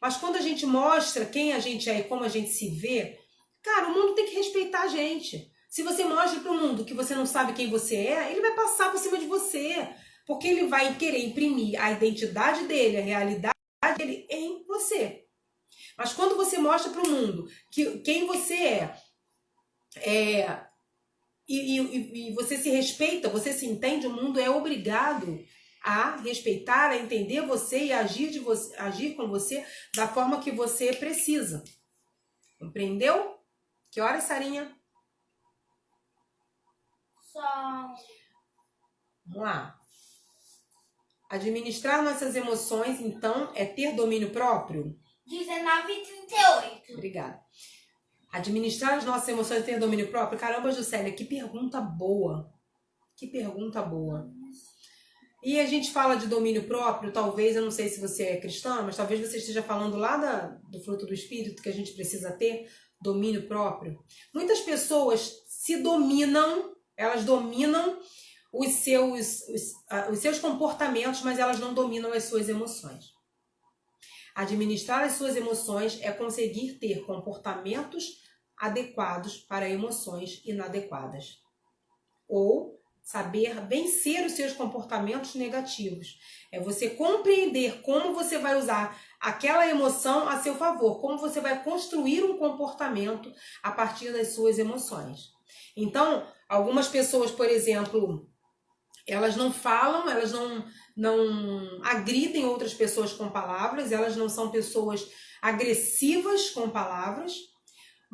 Mas quando a gente mostra quem a gente é e como a gente se vê, cara, o mundo tem que respeitar a gente. Se você mostra para o mundo que você não sabe quem você é, ele vai passar por cima de você. Porque ele vai querer imprimir a identidade dele, a realidade dele em você. Mas quando você mostra para o mundo que quem você e você se respeita, você se entende, o mundo é obrigado a respeitar, a entender você e agir com você da forma que você precisa. Compreendeu? Que horas, Sarinha? Vamos lá. Administrar nossas emoções, então, é ter domínio próprio? 19h38. Obrigada. Administrar as nossas emoções e ter domínio próprio? Caramba, Juscelia, que pergunta boa. Que pergunta boa. E a gente fala de domínio próprio, talvez, eu não sei se você é cristã, mas talvez você esteja falando lá do fruto do Espírito, que a gente precisa ter domínio próprio. Muitas pessoas se dominam, elas dominam os seus comportamentos, mas elas não dominam as suas emoções. Administrar as suas emoções é conseguir ter comportamentos adequados para emoções inadequadas. Ou saber vencer os seus comportamentos negativos. É você compreender como você vai usar aquela emoção a seu favor, como você vai construir um comportamento a partir das suas emoções. Então, algumas pessoas, por exemplo, elas não falam, elas não agridem outras pessoas com palavras, elas não são pessoas agressivas com palavras,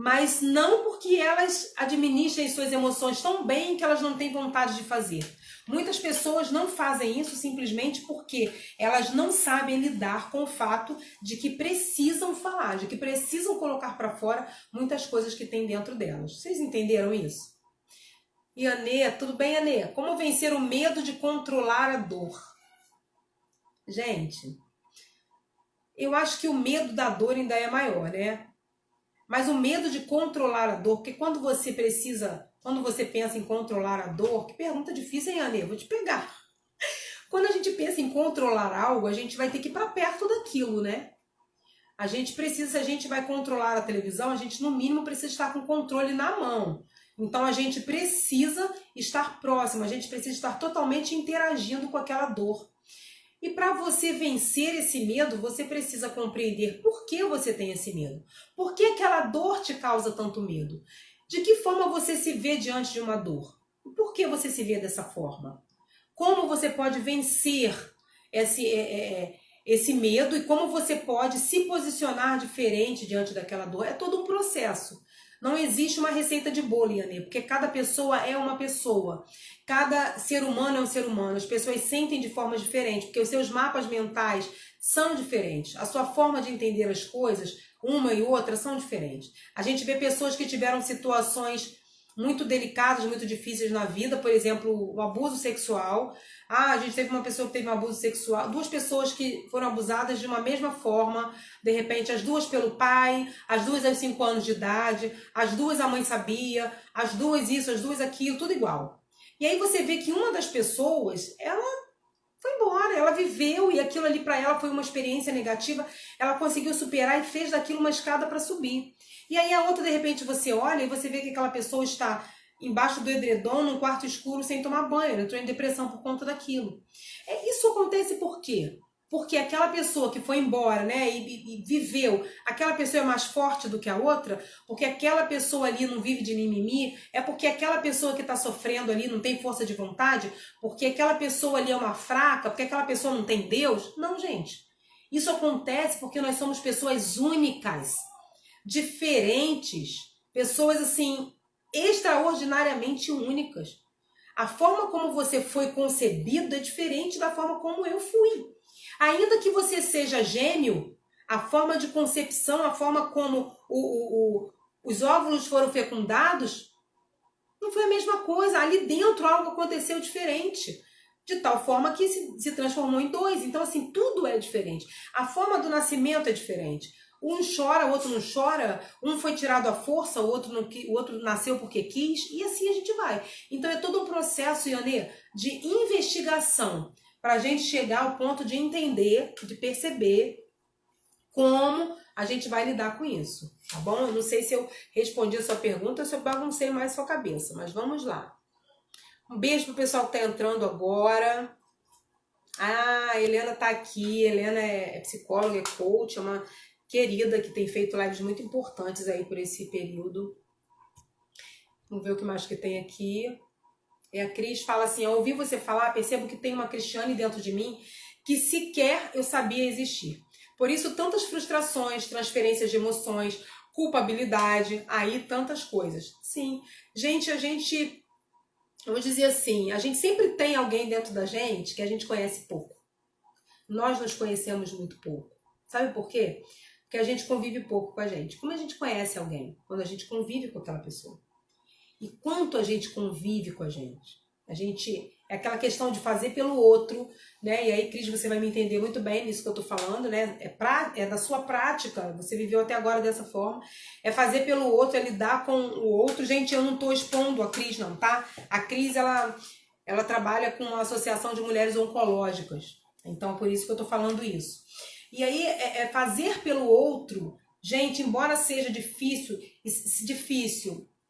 mas não porque elas administrem suas emoções tão bem que elas não têm vontade de fazer. Muitas pessoas não fazem isso simplesmente porque elas não sabem lidar com o fato de que precisam falar, de que precisam colocar para fora muitas coisas que tem dentro delas. Vocês entenderam isso? E Anê, tudo bem, Anê? Como vencer o medo de controlar a dor? Gente, eu acho que o medo da dor ainda é maior, né? Mas o medo de controlar a dor, porque quando você pensa em controlar a dor, que pergunta difícil, hein, Anê? Vou te pegar. Quando a gente pensa em controlar algo, a gente vai ter que ir para perto daquilo, né? Se a gente vai controlar a televisão, a gente no mínimo precisa estar com o controle na mão. Então a gente precisa estar próximo, a gente precisa estar totalmente interagindo com aquela dor. E para você vencer esse medo, você precisa compreender por que você tem esse medo. Por que aquela dor te causa tanto medo? De que forma você se vê diante de uma dor? E por que você se vê dessa forma? Como você pode vencer esse medo e como você pode se posicionar diferente diante daquela dor? É todo um processo. Não existe uma receita de bolo, Iane, porque cada pessoa é uma pessoa. Cada ser humano é um ser humano. As pessoas sentem de forma diferente, porque os seus mapas mentais são diferentes. A sua forma de entender as coisas, uma e outra, são diferentes. A gente vê pessoas que tiveram situações muito delicadas, muito difíceis na vida, por exemplo, o abuso sexual. A gente teve uma pessoa que teve um abuso sexual, duas pessoas que foram abusadas de uma mesma forma, de repente as duas pelo pai, as duas aos 5 anos de idade, as duas a mãe sabia, as duas isso, as duas aquilo, tudo igual. E aí você vê que uma das pessoas, ela foi embora, ela viveu e aquilo ali para ela foi uma experiência negativa, ela conseguiu superar e fez daquilo uma escada para subir. E aí a outra, de repente, você olha e você vê que aquela pessoa está embaixo do edredom, num quarto escuro, sem tomar banho, entrou em depressão por conta daquilo. Isso acontece por quê? Porque aquela pessoa que foi embora, né, e viveu, aquela pessoa é mais forte do que a outra, porque aquela pessoa ali não vive de mimimi, é porque aquela pessoa que está sofrendo ali não tem força de vontade, porque aquela pessoa ali é uma fraca, porque aquela pessoa não tem Deus. Não, gente. Isso acontece porque nós somos pessoas únicas. diferentes, pessoas assim extraordinariamente únicas. A forma como você foi concebido é diferente da forma como eu fui. Ainda que você seja gêmeo, a forma de concepção, a forma como os óvulos foram fecundados, não foi a mesma coisa. Ali dentro algo aconteceu diferente, de tal forma que se transformou em dois. Então, assim, tudo é diferente. A forma do nascimento é diferente. Um chora, o outro não chora. Um foi tirado à força, o outro nasceu porque quis. E assim a gente vai. Então, é todo um processo, Ionê, de investigação para a gente chegar ao ponto de entender, de perceber como a gente vai lidar com isso, tá bom? Eu não sei se eu respondi a sua pergunta ou se eu baguncei mais sua cabeça, mas vamos lá. Um beijo pro pessoal que tá entrando agora. Ah, a Helena tá aqui. A Helena é psicóloga, é coach, é uma querida que tem feito lives muito importantes aí por esse período. Vamos ver o que mais que tem aqui. E a Cris fala assim, ao ouvir você falar, percebo que tem uma Cristiane dentro de mim que sequer eu sabia existir. Por isso, tantas frustrações, transferências de emoções, culpabilidade, aí tantas coisas. Sim, gente, eu vou dizer assim, a gente sempre tem alguém dentro da gente que a gente conhece pouco. Nós nos conhecemos muito pouco. Sabe por quê? Porque a gente convive pouco com a gente. Como a gente conhece alguém? Quando a gente convive com aquela pessoa. E quanto a gente convive com a gente? A gente... É aquela questão de fazer pelo outro, né? E aí, Cris, você vai me entender muito bem nisso que eu tô falando, né? É da sua prática, você viveu até agora dessa forma. É fazer pelo outro, é lidar com o outro. Gente, eu não tô expondo a Cris, não, tá? A Cris, ela trabalha com uma associação de mulheres oncológicas. Então, por isso que eu tô falando isso. E aí, é fazer pelo outro. Gente, embora seja difícil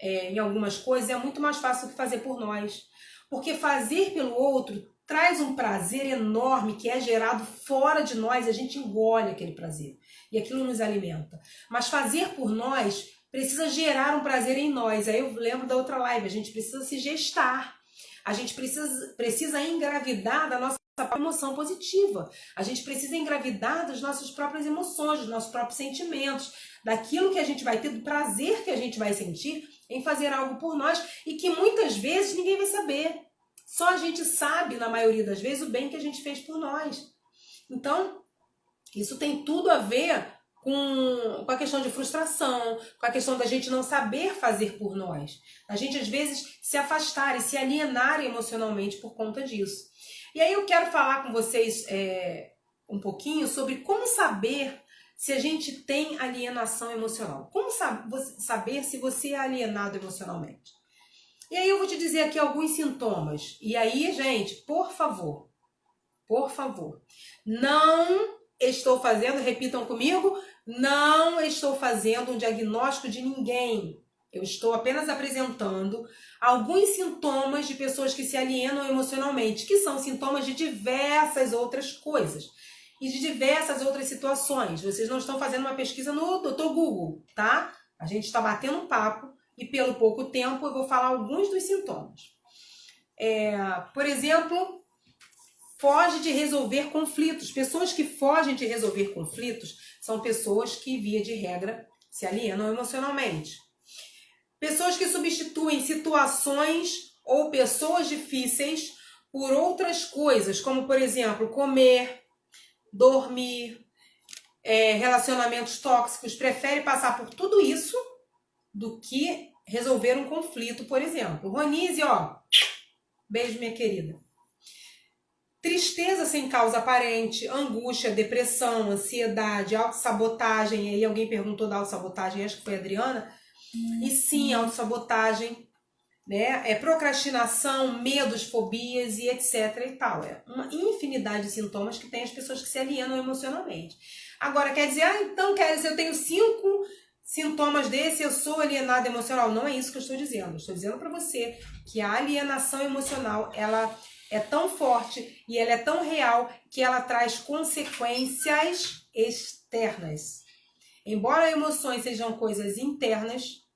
em algumas coisas, é muito mais fácil do que fazer por nós. Porque fazer pelo outro traz um prazer enorme que é gerado fora de nós e a gente engole aquele prazer. E aquilo nos alimenta. Mas fazer por nós precisa gerar um prazer em nós. Aí eu lembro da outra live, a gente precisa se gestar. A gente precisa engravidar da nossa própria emoção positiva. A gente precisa engravidar das nossas próprias emoções, dos nossos próprios sentimentos, daquilo que a gente vai ter, do prazer que a gente vai sentir em fazer algo por nós e que muitas vezes ninguém vai saber. Só a gente sabe, na maioria das vezes, o bem que a gente fez por nós. Então, isso tem tudo a ver com a questão de frustração, com a questão da gente não saber fazer por nós. A gente, às vezes, se afastar e se alienar emocionalmente por conta disso. E aí eu quero falar com vocês um pouquinho sobre como saber se a gente tem alienação emocional. Como saber se você é alienado emocionalmente? E aí eu vou te dizer aqui alguns sintomas. E aí, gente, por favor, não estou fazendo, repitam comigo, não estou fazendo um diagnóstico de ninguém. Eu estou apenas apresentando alguns sintomas de pessoas que se alienam emocionalmente, que são sintomas de diversas outras coisas e de diversas outras situações. Vocês não estão fazendo uma pesquisa no Dr. Google, tá? A gente está batendo um papo e pelo pouco tempo eu vou falar alguns dos sintomas. Por exemplo, foge de resolver conflitos. Pessoas que fogem de resolver conflitos são pessoas que, via de regra, se alienam emocionalmente. Pessoas que substituem situações ou pessoas difíceis por outras coisas, como, por exemplo, comer, dormir, relacionamentos tóxicos, prefere passar por tudo isso do que resolver um conflito, por exemplo. Ronise, beijo, minha querida. Tristeza sem causa aparente, angústia, depressão, ansiedade, autossabotagem. Aí alguém perguntou da autossabotagem, acho que foi a Adriana. E sim, autossabotagem, né? Procrastinação, medos, fobias e etc e tal. É uma infinidade de sintomas que tem as pessoas que se alienam emocionalmente. Agora, quer dizer, então, se eu tenho 5 sintomas desse, eu sou alienada emocional. Não é isso que eu estou dizendo. Eu estou dizendo para você que a alienação emocional, ela é tão forte e ela é tão real que ela traz consequências externas. Embora emoções sejam coisas internas,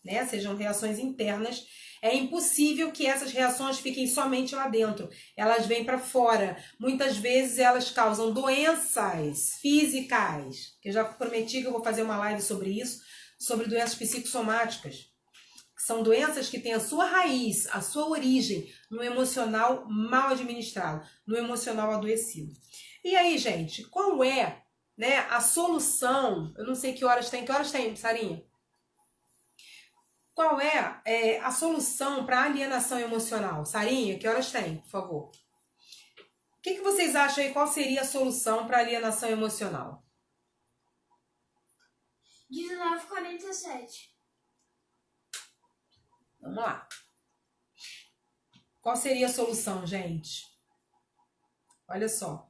né? Sejam reações internas, é impossível que essas reações fiquem somente lá dentro. Elas vêm para fora. Muitas vezes elas causam doenças físicas, que eu já prometi que eu vou fazer uma live sobre isso, sobre doenças psicossomáticas. São doenças que têm a sua raiz, a sua origem no emocional mal administrado, no emocional adoecido. E aí, gente, qual é, né, a solução? Eu não sei que horas tem, Sarinha? Qual é, a solução para alienação emocional? Sarinha, que horas tem, por favor? O que vocês acham aí? Qual seria a solução para alienação emocional? 19h47. Vamos lá. Qual seria a solução, gente? Olha só.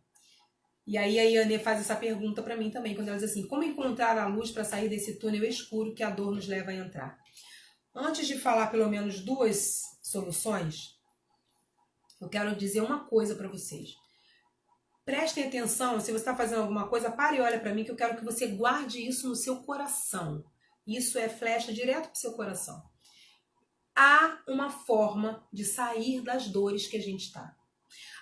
E aí a Iane faz essa pergunta para mim também, quando ela diz assim: como encontrar a luz para sair desse túnel escuro que a dor nos leva a entrar? Antes de falar pelo menos duas soluções, eu quero dizer uma coisa para vocês. Prestem atenção, se você está fazendo alguma coisa, pare e olha para mim, que eu quero que você guarde isso no seu coração. Isso é flecha direto para o seu coração. Há uma forma de sair das dores que a gente está.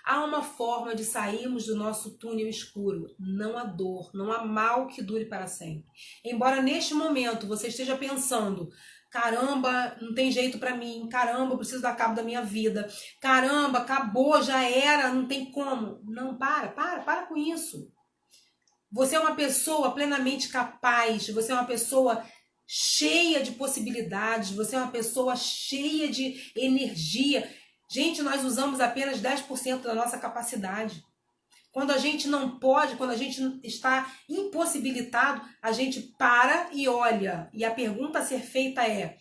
Há uma forma de sairmos do nosso túnel escuro. Não há dor, não há mal que dure para sempre. Embora neste momento você esteja pensando: caramba, não tem jeito para mim, caramba, eu preciso dar cabo da minha vida, caramba, acabou, já era, não tem como. Não, para com isso. Você é uma pessoa plenamente capaz, você é uma pessoa cheia de possibilidades, você é uma pessoa cheia de energia. Gente, nós usamos apenas 10% da nossa capacidade. Quando a gente não pode, quando a gente está impossibilitado, a gente para e olha. E a pergunta a ser feita é: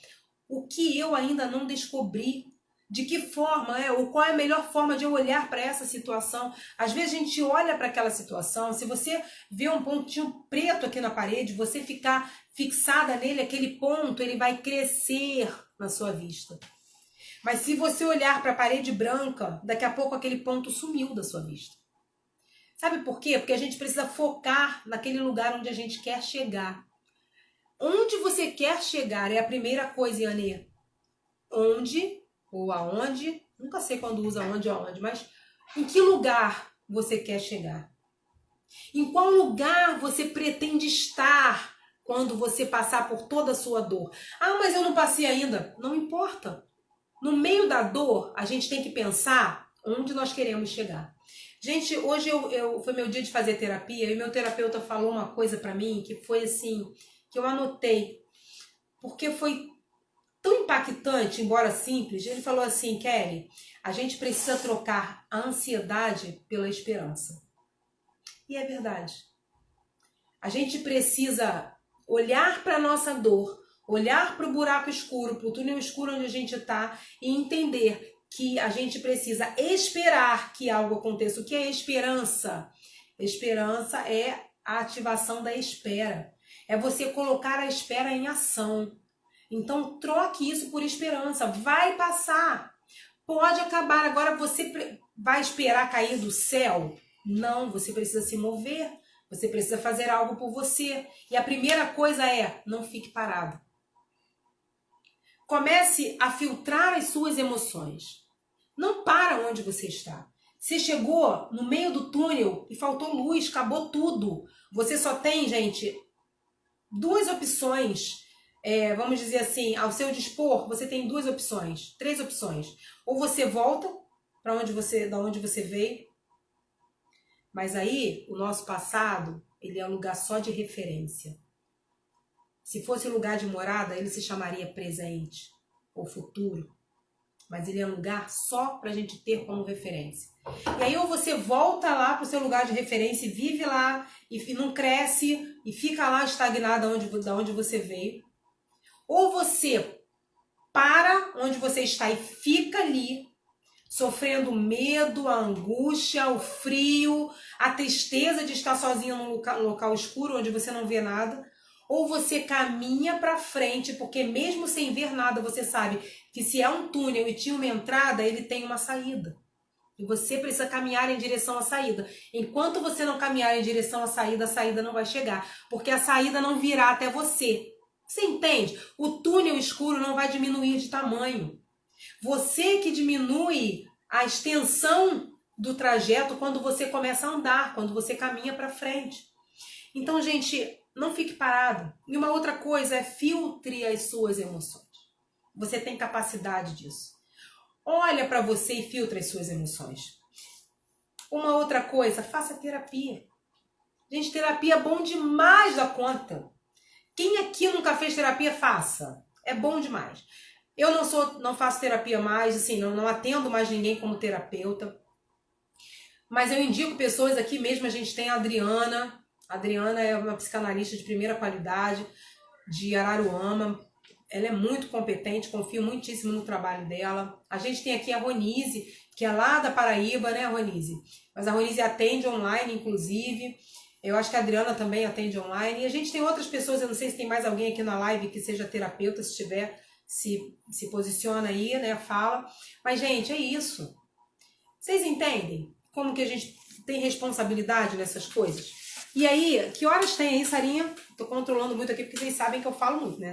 o que eu ainda não descobri? De que forma, ou qual é a melhor forma de eu olhar para essa situação? Às vezes a gente olha para aquela situação, se você vê um pontinho preto aqui na parede, você ficar fixada nele, aquele ponto, ele vai crescer na sua vista. Mas se você olhar para a parede branca, daqui a pouco aquele ponto sumiu da sua vista. Sabe por quê? Porque a gente precisa focar naquele lugar onde a gente quer chegar. Onde você quer chegar é a primeira coisa, Iane. Onde ou aonde, nunca sei quando usa onde ou aonde, mas em que lugar você quer chegar? Em qual lugar você pretende estar quando você passar por toda a sua dor? Ah, mas eu não passei ainda. Não importa. No meio da dor, a gente tem que pensar onde nós queremos chegar. Gente, hoje foi meu dia de fazer terapia e meu terapeuta falou uma coisa pra mim que foi assim, que eu anotei, porque foi tão impactante, embora simples. Ele falou assim: Kelly, a gente precisa trocar a ansiedade pela esperança. E é verdade. A gente precisa olhar para a nossa dor, olhar para o buraco escuro, para o túnel escuro onde a gente está e entender que a gente precisa esperar que algo aconteça. O que é esperança? Esperança é a ativação da espera. É você colocar a espera em ação. Então, troque isso por esperança. Vai passar. Pode acabar. Agora, você vai esperar cair do céu? Não, você precisa se mover. Você precisa fazer algo por você. E a primeira coisa é: não fique parado. Comece a filtrar as suas emoções. Não para onde você está. Você chegou no meio do túnel e faltou luz, acabou tudo. Você só tem, gente, duas opções. Vamos dizer assim, ao seu dispor, você tem duas opções, três opções. Ou você volta para da onde você veio, mas aí o nosso passado, ele é um lugar só de referência. Se fosse lugar de morada, ele se chamaria presente ou futuro. Mas ele é um lugar só para a gente ter como referência. E aí ou você volta lá para o seu lugar de referência e vive lá, e não cresce, e fica lá estagnado da onde você veio. Ou você para onde você está e fica ali, sofrendo o medo, a angústia, o frio, a tristeza de estar sozinho num local escuro onde você não vê nada. Ou você caminha para frente, porque mesmo sem ver nada, você sabe que se é um túnel e tinha uma entrada, ele tem uma saída. E você precisa caminhar em direção à saída. Enquanto você não caminhar em direção à saída, a saída não vai chegar. Porque a saída não virá até você. Você entende? O túnel escuro não vai diminuir de tamanho. Você que diminui a extensão do trajeto quando você começa a andar, quando você caminha para frente. Então, gente, não fique parado. E uma outra coisa é filtre as suas emoções. Você tem capacidade disso. Olha para você e filtre as suas emoções. Uma outra coisa, faça terapia. Gente, terapia é bom demais da conta. Quem aqui nunca fez terapia, faça. É bom demais. Eu não faço terapia mais, assim, não atendo mais ninguém como terapeuta. Mas eu indico pessoas aqui mesmo, a gente tem a Adriana. A Adriana é uma psicanalista de primeira qualidade, de Araruama. Ela é muito competente, confio muitíssimo no trabalho dela. A gente tem aqui a Ronise, que é lá da Paraíba, né, Ronise? Mas a Ronise atende online, inclusive. Eu acho que a Adriana também atende online. E a gente tem outras pessoas, eu não sei se tem mais alguém aqui na live que seja terapeuta, se tiver, se posiciona aí, né, fala. Mas, gente, é isso. Vocês entendem como que a gente tem responsabilidade nessas coisas? E aí, que horas tem aí, Sarinha? Tô controlando muito aqui, porque vocês sabem que eu falo muito, né?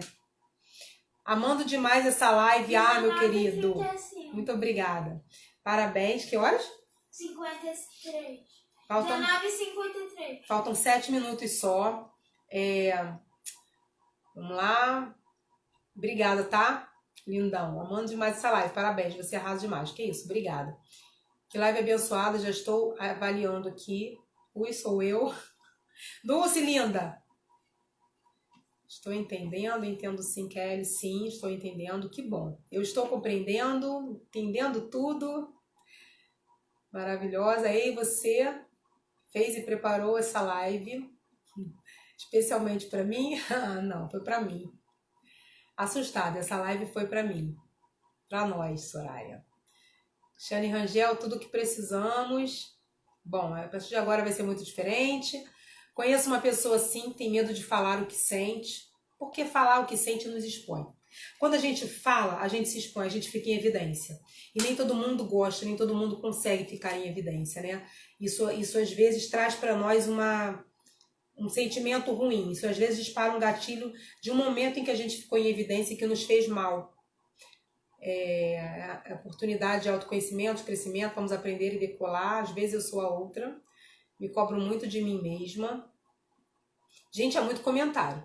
Amando demais essa live. Ah, meu querido. 19h35. Muito obrigada. Parabéns. Que horas? 53. Faltam 19h53. Faltam 7 minutos só. Vamos lá. Obrigada, tá? Lindão. Amando demais essa live. Parabéns, você arrasa demais. Que isso, obrigada. Que live abençoada. Já estou avaliando aqui. Ui, sou eu. Dulce, linda. Estou entendendo, entendo sim, Kelly. Sim, estou entendendo. Que bom. Eu estou compreendendo, entendendo tudo. Maravilhosa. Ei, você fez e preparou essa live especialmente para mim? Não, foi para mim. Assustada, essa live foi para mim. Para nós, Soraya. Shane Rangel, tudo o que precisamos. Bom, a partir de agora vai ser muito diferente. Conheço uma pessoa assim que tem medo de falar o que sente, porque falar o que sente nos expõe. Quando a gente fala, a gente se expõe, a gente fica em evidência. E nem todo mundo gosta, nem todo mundo consegue ficar em evidência, né? Isso às vezes traz para nós um sentimento ruim. Isso às vezes dispara um gatilho de um momento em que a gente ficou em evidência e que nos fez mal. A oportunidade de autoconhecimento, de crescimento, vamos aprender e decolar. Às vezes eu sou a outra, me cobro muito de mim mesma. Gente, é muito comentário.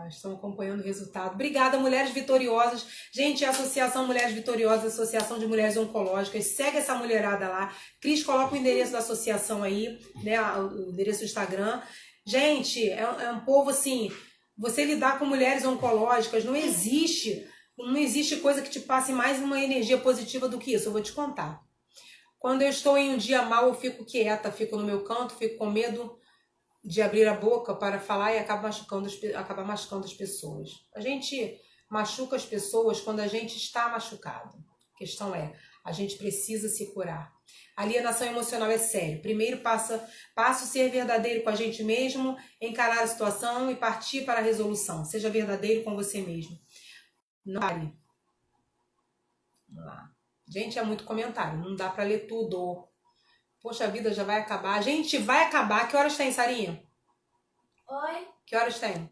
Estão acompanhando o resultado. Obrigada, Mulheres Vitoriosas. Gente, a Associação Mulheres Vitoriosas, Associação de Mulheres Oncológicas. Segue essa mulherada lá. Cris, coloca o endereço da associação aí, né? O endereço do Instagram. Gente, é um povo assim. Você lidar com mulheres oncológicas, não existe coisa que te passe mais uma energia positiva do que isso. Eu vou te contar. Quando eu estou em um dia mal, eu fico quieta, fico no meu canto, fico com medo de abrir a boca para falar e acaba machucando as pessoas. A gente machuca as pessoas quando a gente está machucado. A questão é, a gente precisa se curar. A alienação emocional é sério. Primeiro passa a ser verdadeiro com a gente mesmo, encarar a situação e partir para a resolução. Seja verdadeiro com você mesmo. Não pare. Vamos lá. Gente, é muito comentário, não dá para ler tudo. Poxa, a vida já vai acabar. Gente, vai acabar. Que horas tem, Sarinha? Oi? Que horas tem?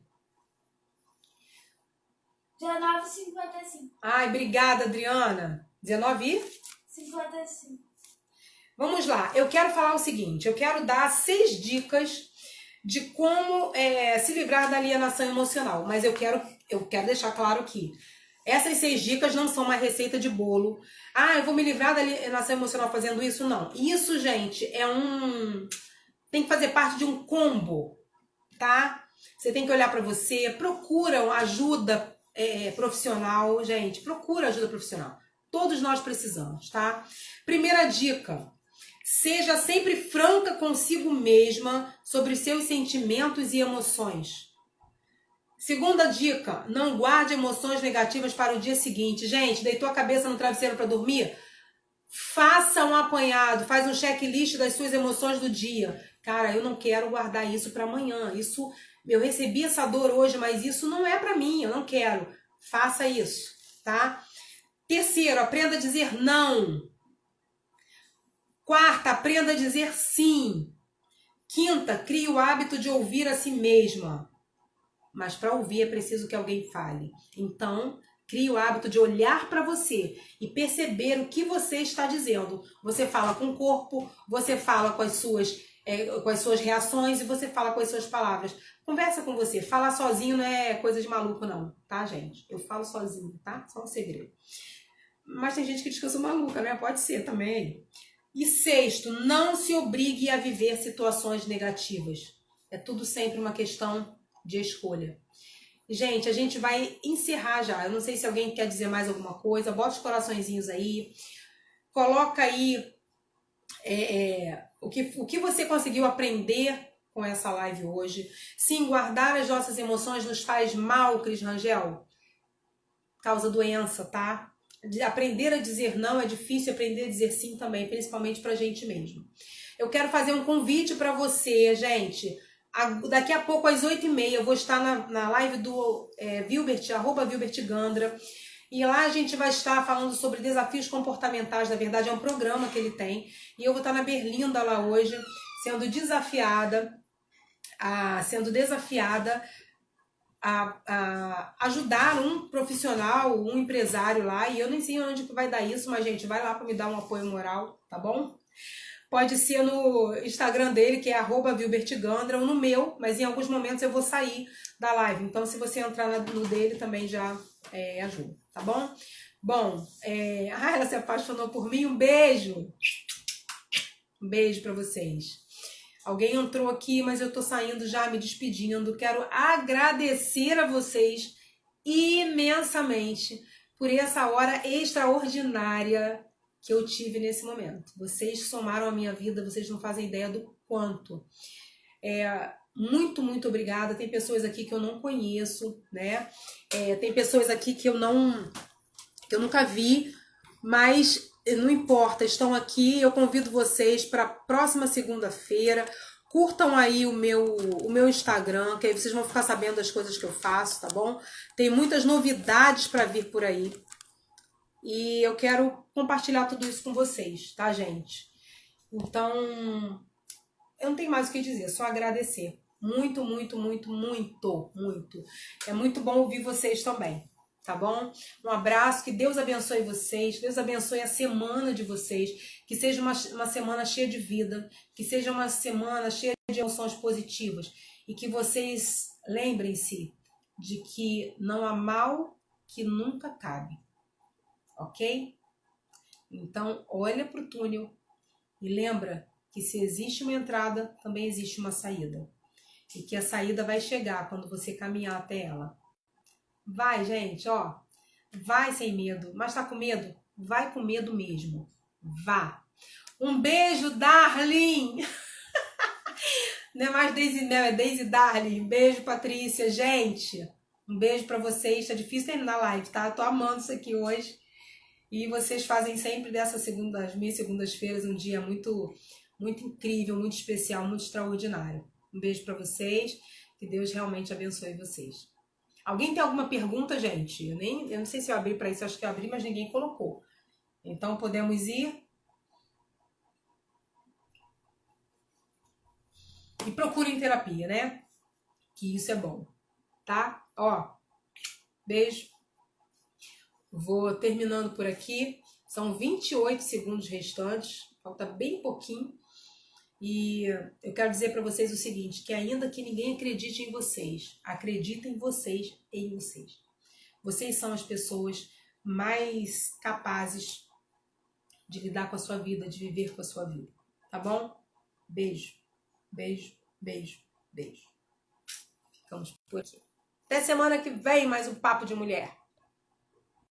19h55. Ai, obrigada, Adriana. 19h? 55. Vamos lá. Eu quero falar o seguinte. Eu quero dar 6 dicas de como se livrar da alienação emocional. Mas eu quero deixar claro que essas 6 dicas não são uma receita de bolo. Ah, eu vou me livrar da alienação emocional fazendo isso? Não. Isso, gente, tem que fazer parte de um combo, tá? Você tem que olhar para você, procura ajuda profissional, gente. Procura ajuda profissional. Todos nós precisamos, tá? Primeira dica. Seja sempre franca consigo mesma sobre seus sentimentos e emoções. Segunda dica, não guarde emoções negativas para o dia seguinte. Gente, deitou a cabeça no travesseiro para dormir? Faça um apanhado, faz um checklist das suas emoções do dia. Cara, eu não quero guardar isso para amanhã. Eu recebi essa dor hoje, mas isso não é para mim, eu não quero. Faça isso, tá? Terceiro, aprenda a dizer não. Quarta, aprenda a dizer sim. Quinta, crie o hábito de ouvir a si mesma. Mas para ouvir é preciso que alguém fale. Então, crie o hábito de olhar para você e perceber o que você está dizendo. Você fala com o corpo, você fala com as suas reações e você fala com as suas palavras. Conversa com você. Falar sozinho não é coisa de maluco não, tá, gente? Eu falo sozinho, tá? Só um segredo. Mas tem gente que diz que eu sou maluca, né? Pode ser também. E sexto, não se obrigue a viver situações negativas. É tudo sempre uma questão de escolha. Gente, a gente vai encerrar já. Eu não sei se alguém quer dizer mais alguma coisa. Bota os coraçõezinhos aí. Coloca aí o que você conseguiu aprender com essa live hoje. Sim, guardar as nossas emoções nos faz mal, Cris Rangel. Causa doença, tá? Aprender a dizer não é difícil, aprender a dizer sim também, principalmente pra gente mesmo. Eu quero fazer um convite para você, gente. Daqui a pouco, às 8h30, eu vou estar na live do Vilbert, @VilbertGandra. E lá a gente vai estar falando sobre desafios comportamentais. Na verdade, é um programa que ele tem. E eu vou estar na Berlinda lá hoje, sendo desafiada a ajudar um profissional, um empresário lá. E eu nem sei onde que vai dar isso, mas, gente, vai lá para me dar um apoio moral, tá bom? Pode ser no Instagram dele, que é @VilbertGandra, ou no meu, mas em alguns momentos eu vou sair da live. Então, se você entrar no dele, também já ajuda, tá bom? Bom, ela se apaixonou por mim. Um beijo! Um beijo para vocês. Alguém entrou aqui, mas eu tô saindo já, me despedindo. Quero agradecer a vocês imensamente por essa hora extraordinária que eu tive nesse momento. Vocês somaram a minha vida, vocês não fazem ideia do quanto. Muito, muito obrigada. Tem pessoas aqui que eu não conheço, né? Tem pessoas aqui que eu nunca vi, mas não importa, estão aqui. Eu convido vocês para a próxima segunda-feira. Curtam aí o meu Instagram, que aí vocês vão ficar sabendo das coisas que eu faço, tá bom? Tem muitas novidades para vir por aí. E eu quero compartilhar tudo isso com vocês, tá, gente? Então, eu não tenho mais o que dizer, só agradecer. Muito, muito, muito, muito, muito. É muito bom ouvir vocês também, tá bom? Um abraço, que Deus abençoe vocês, Deus abençoe a semana de vocês, que seja uma semana cheia de vida, que seja uma semana cheia de emoções positivas e que vocês lembrem-se de que não há mal que nunca cabe. Ok? Então, olha para o túnel e lembra que se existe uma entrada, também existe uma saída. E que a saída vai chegar quando você caminhar até ela. Vai, gente, ó. Vai sem medo. Mas tá com medo? Vai com medo mesmo. Vá. Um beijo, Darling! Não é mais Daisy Mel, é Daisy Darling. Beijo, Patrícia. Gente, um beijo pra vocês. Tá difícil terminar a live, tá? Eu tô amando isso aqui hoje. E vocês fazem sempre das minhas segundas-feiras um dia muito, muito incrível, muito especial, muito extraordinário. Um beijo pra vocês. Que Deus realmente abençoe vocês. Alguém tem alguma pergunta, gente? Eu não sei se eu abri para isso, acho que eu abri, mas ninguém colocou. Então, podemos ir. E procurem terapia, né? Que isso é bom, tá? Ó, beijo. Vou terminando por aqui. São 28 segundos restantes. Falta bem pouquinho. E eu quero dizer para vocês o seguinte, que ainda que ninguém acredite em vocês, acreditem vocês em vocês. Vocês são as pessoas mais capazes de lidar com a sua vida, de viver com a sua vida. Tá bom? Beijo, beijo, beijo, beijo. Ficamos por aqui. Até semana que vem, mais um Papo de Mulher.